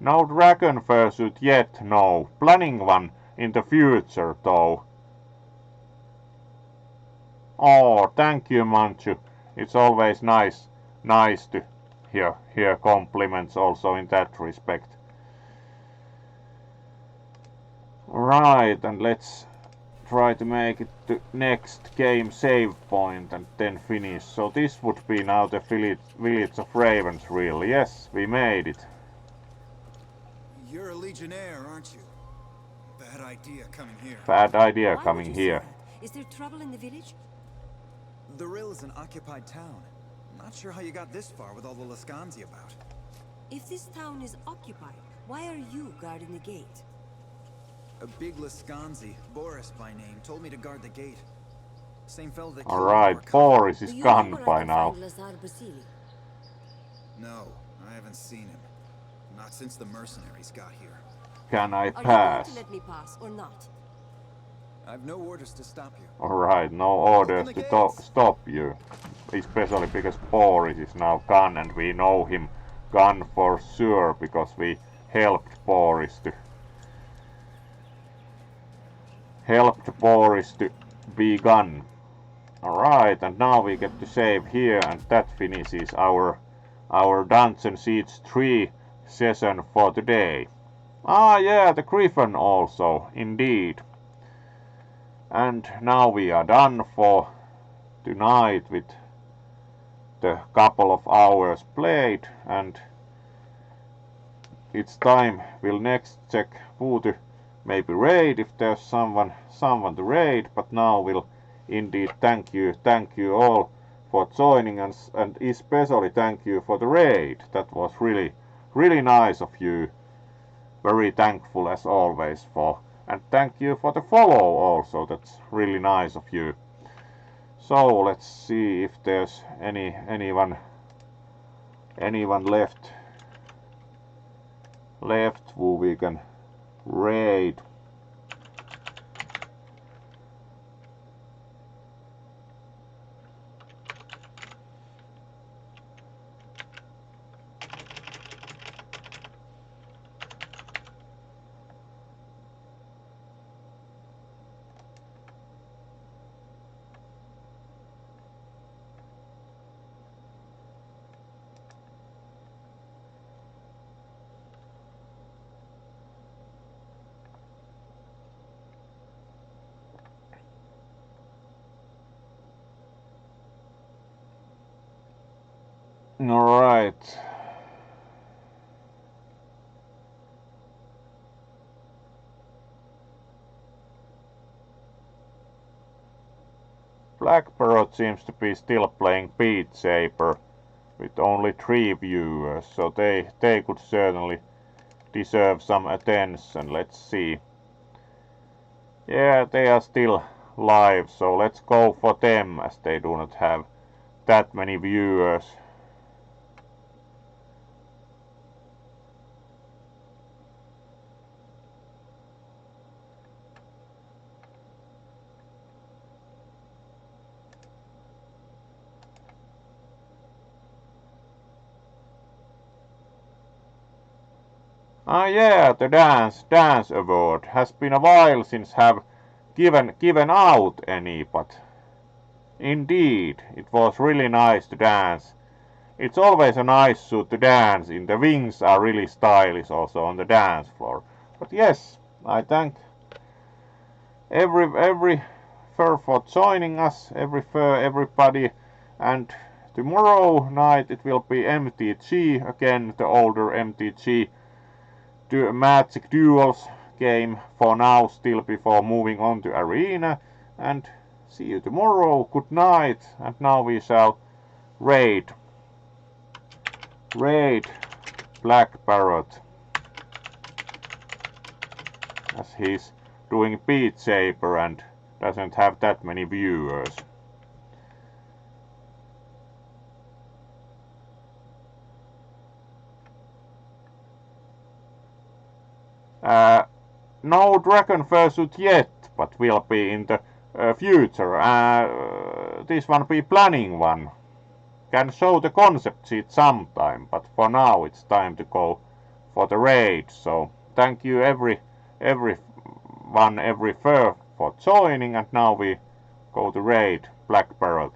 No dragon fursuit yet, no. Planning one in the future, though. Oh, thank you, Manchu. It's always nice to hear compliments also in that respect. Right, and let's try to make it to next game save point and then finish. So this would be now the village of Ravens, really. Yes, we made it. You're a Legionnaire, aren't you? Bad idea coming here. Bad idea Why coming would you say here. that? Is there trouble in the village? The Rill is an occupied town. Not sure how you got this far with all the Lascanzi about. If this town is occupied, why are you guarding the gate? A big Lascanzi, Boris by name, told me to guard the gate. Same fellow that killed Alright, our couple. Boris is Do you know gone where I by can now. find Lazar Basili? No, I haven't seen him. Not since the mercenaries got here. Can I Are you going pass? to let me pass or not? I've no orders to stop you. Alright, no orders Open the to gates. stop you. Especially because Boris is now gone and we know him gone for sure because we helped Boris to be gone. Alright, and now we get to save here, and that finishes our Dungeon Siege 3 session for today. Ah yeah, the Griffin also, indeed. And now we are done for tonight with the couple of hours played, and it's time we'll next check who to maybe raid if there's someone to raid, but now we'll indeed thank you all for joining us, and especially thank you for the raid. That was really nice of you. Very thankful as always for, and thank you for the follow also. That's really nice of you. So let's see if there's anyone left who we can raid. Alright. Black Parrot seems to be still playing Beat Saber with only 3 viewers, so they could certainly deserve some attention. Let's see. Yeah, they are still live, so let's go for them as they do not have that many viewers. Ah yeah, the dance award. Has been a while since have given out any, but indeed it was really nice to dance. It's always a nice suit to dance in. The wings are really stylish also on the dance floor. But yes, I thank every fur for joining us, everybody, and tomorrow night it will be MTG again, the older MTG. Magic Duels game for now still before moving on to Arena, and see you tomorrow. Good night, and now we shall raid Black Parrot as he's doing Beat Saber and doesn't have that many viewers. No Dragon Fursuit yet, but will be in the future. This one be planning one. Can show the concept sheet sometime, but for now it's time to go for the raid. So thank you every fur for joining, and now we go to raid Black Parrot.